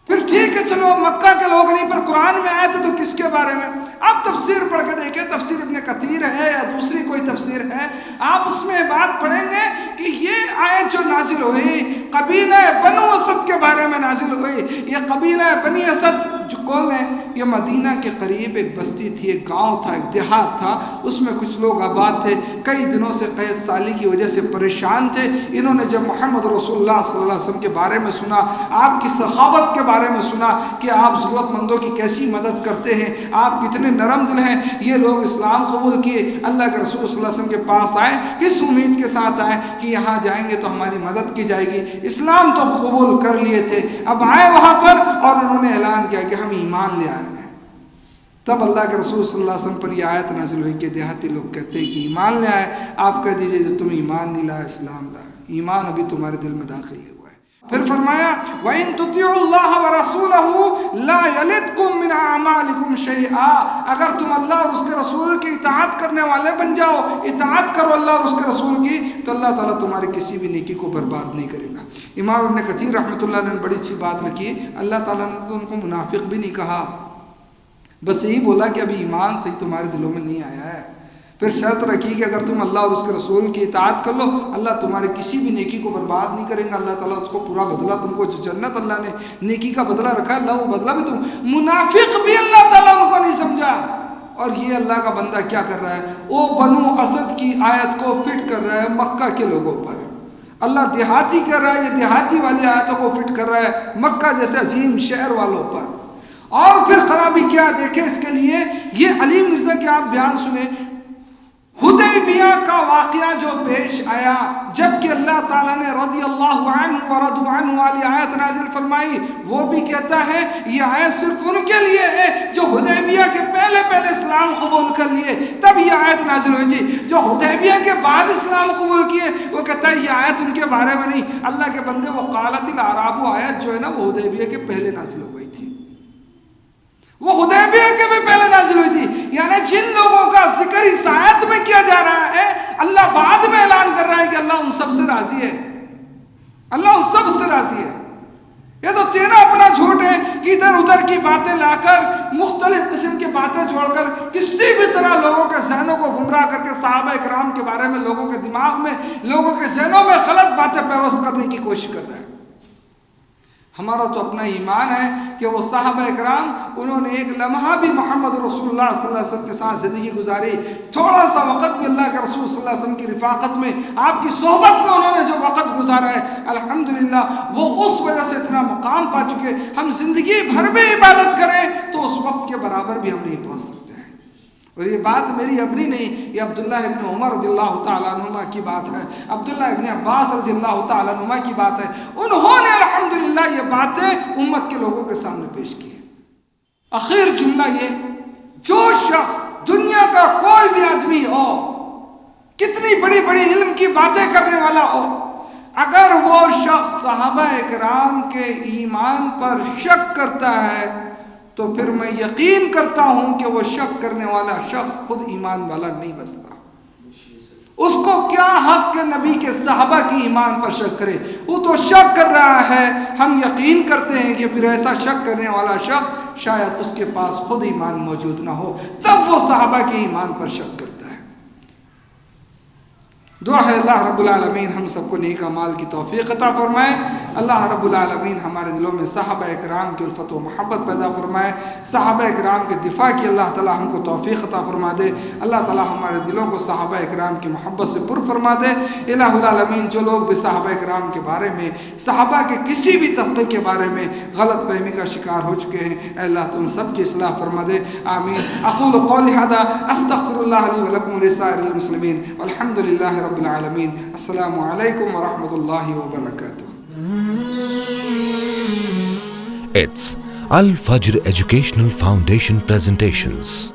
پھر ٹھیک ہے چلو مکہ کے لوگ نہیں، پر قرآن میں آئے تھے تو کس کے بارے میں؟ آپ تفسیر پڑھ کے دیکھیں، تفسیر ابن کثیر ہے یا دوسری کوئی تفسیر ہے، آپ اس میں بات پڑھیں گے کہ یہ آیت جو نازل ہوئی قبیلہ بنو اسد کے بارے میں نازل ہوئی. یہ قبیلہ بنی اسد جو کون ہے؟ یہ مدینہ کے قریب ایک بستی تھی، ایک گاؤں تھا، ایک دیہات تھا، اس میں کچھ لوگ آباد تھے، کئی دنوں سے قحط سالی کی وجہ سے پریشان تھے. انہوں نے جب محمد رسول اللہ صلی اللہ علیہ وسلم کے بارے میں سنا، آپ کی سخاوت کے بارے میں سنا کہ آپ ضرورت مندوں کی کیسی مدد کرتے ہیں، آپ کتنے نرم دل ہیں، یہ لوگ اسلام قبول کیے، اللہ کے رسول صلی اللہ علیہ وسلم کے پاس آئے. کس امید کے ساتھ آئے؟ کہ یہاں جائیں گے تو ہماری مدد کی جائے گی. اسلام تو قبول کر لیے تھے، اب آئے وہاں پر اور انہوں نے اعلان کیا کہ ہم ایمان لے آئے ہیں. تب اللہ کے رسول صلی اللہ علیہ وسلم پر یہ آیت نازل ہوئی کہ دیہاتی لوگ کہتے ہیں کہ ایمان لے آئے. آپ کہہ دیجئے جو تم ایمان نہیں لائے، اسلام لائے، ایمان ابھی تمہارے دل میں داخل ہوا ہے. پھر فرمایا وَإِن تُطِيعُوا اللَّهَ وَرَسُولَهُ لَا يَلِدْكُم مِّنْ أَعْمَالِكُمْ شَيْئًا. اگر تم اللہ اور اس کے رسول کی اطاعت کرنے والے بن جاؤ، اطاعت کرو اللہ اور اس کے رسول کی، تو اللہ تعالیٰ تمہاری کسی بھی نیکی کو برباد نہیں کرے گا. امام ابن کثیر رحمۃ اللہ نے بڑی اچھی بات لکھی، اللہ تعالیٰ نے تو ان کو منافق بھی نہیں کہا، بس یہی بولا کہ ابھی ایمان صحیح تمہارے دلوں میں نہیں آیا ہے. پھر شرط رکھی کہ اگر تم اللہ اور اس کے رسول کی اطاعت کر لو، اللہ تمہاری کسی بھی نیکی کو برباد نہیں کریں گا، اللہ تعالیٰ اس کو پورا بدلہ تم کو، جو جنت اللہ نے نیکی کا بدلہ رکھا ہے اللہ وہ بدلہ بھی تم. منافق بھی اللہ تعالیٰ ان کو نہیں سمجھا. اور یہ اللہ کا بندہ کیا کر رہا ہے؟ وہ بنو اسد کی آیت کو فٹ کر رہا ہے مکہ کے لوگوں پر. اللہ دیہاتی کر رہا ہے، یہ دیہاتی والی آیتوں کو فٹ کر رہا ہے مکہ جیسے عظیم شہر والوں پر. اور پھر خرابی کیا دیکھیں اس کے لیے، یہ علی مرزا کے آپ بیان سنیں. حدیبیہ کا واقعہ جو پیش آیا، جبکہ اللہ تعالیٰ نے رضی اللہ عنہ ورضوا عنہ والی آیت نازل فرمائی، وہ بھی کہتا ہے یہ آیت صرف ان کے لیے ہے جو حدیبیہ کے پہلے اسلام قبول کر لیے، تب یہ آیت نازل ہوئی تھی. جو حدیبیہ کے بعد اسلام قبول کیے وہ کہتا ہے یہ آیت ان کے بارے میں نہیں. اللہ کے بندے وہ قالت الاعراب آیت جو ہے نا وہ حدیبیہ کے پہلے نازل ہو گئی تھی، وہ حدیبیہ کے بھی پہلے نازل ہوئی تھی. یعنی جن لوگوں کا ذکر اس آیت میں کیا جا رہا ہے، اللہ بعد میں اعلان کر رہا ہے کہ اللہ ان سب سے راضی ہے، اللہ ان سب سے راضی ہے. یہ تو تیرا اپنا جھوٹ ہے کہ ادھر ادھر کی باتیں لا کر، مختلف قسم کی باتیں جوڑ کر کسی بھی طرح لوگوں کے ذہنوں کو گمراہ کر کے صحابہ اکرام کے بارے میں لوگوں کے دماغ میں، لوگوں کے ذہنوں میں غلط باتیں پیوست کرنے کی کوشش کر رہے ہیں. ہمارا تو اپنا ایمان ہے کہ وہ صحابہ اکرام انہوں نے ایک لمحہ بھی محمد رسول اللہ صلی اللہ علیہ وسلم کے ساتھ زندگی گزاری، تھوڑا سا وقت بھی اللہ کے رسول صلی اللہ علیہ وسلم کی رفاقت میں، آپ کی صحبت میں انہوں نے جو وقت گزارا ہے، الحمدللہ وہ اس وجہ سے اتنا مقام پا چکے. ہم زندگی بھر بھی عبادت کریں تو اس وقت کے برابر بھی ہم نہیں پہنچ سکتے ہیں. اور یہ بات میری اپنی نہیں، یہ عبداللہ ابن عمر رضی اللہ تعالیٰ عنہما کی بات ہے، عبداللہ ابن عباس رضی اللہ تعالیٰ عنہما کی بات ہے. انہوں نے الحمدللہ یہ باتیں امت کے لوگوں کے سامنے پیش کی. آخر جملہ یہ، جو شخص دنیا کا کوئی بھی آدمی ہو، کتنی بڑی بڑی علم کی باتیں کرنے والا ہو، اگر وہ شخص صحابہ اکرام کے ایمان پر شک کرتا ہے تو پھر میں یقین کرتا ہوں کہ وہ شک کرنے والا شخص خود ایمان والا نہیں بستا. اس کو کیا حق کہ نبی کے صحابہ کی ایمان پر شک کرے؟ وہ تو شک کر رہا ہے. ہم یقین کرتے ہیں کہ پھر ایسا شک کرنے والا شخص شاید اس کے پاس خود ایمان موجود نہ ہو، تب وہ صحابہ کے ایمان پر شک کرتا ہے. دعا ہے اللہ رب العالمین ہم سب کو نیک اعمال کی توفیق عطا فرمائے. اللہ رب العالمین ہمارے دلوں میں صحابہ اکرام کی الفت و محبت پیدا فرمائے. صحابہ اکرام کے دفاع کی اللہ تعالی ہم کو توفیق عطا فرما دے. اللہ تعالی ہمارے دلوں کو صحابہ اکرام کی محبت سے پر فرما دے. الہ العالمین جو لوگ بھی صحابہ اکرام کے بارے میں، صحابہ کے کسی بھی طبقے کے بارے میں غلط فہمی کا شکار ہو چکے ہیں، اے اللہ تم سب کی اصلاح فرما دے. آمین. اقول قولی ھذا استغفر اللہ لی ولکم ولسائر المسلمین والحمد للہ رب العالمین. السلام علیکم ورحمۃ اللہ وبرکاتہ. It's Al Fajr Educational Foundation presentations.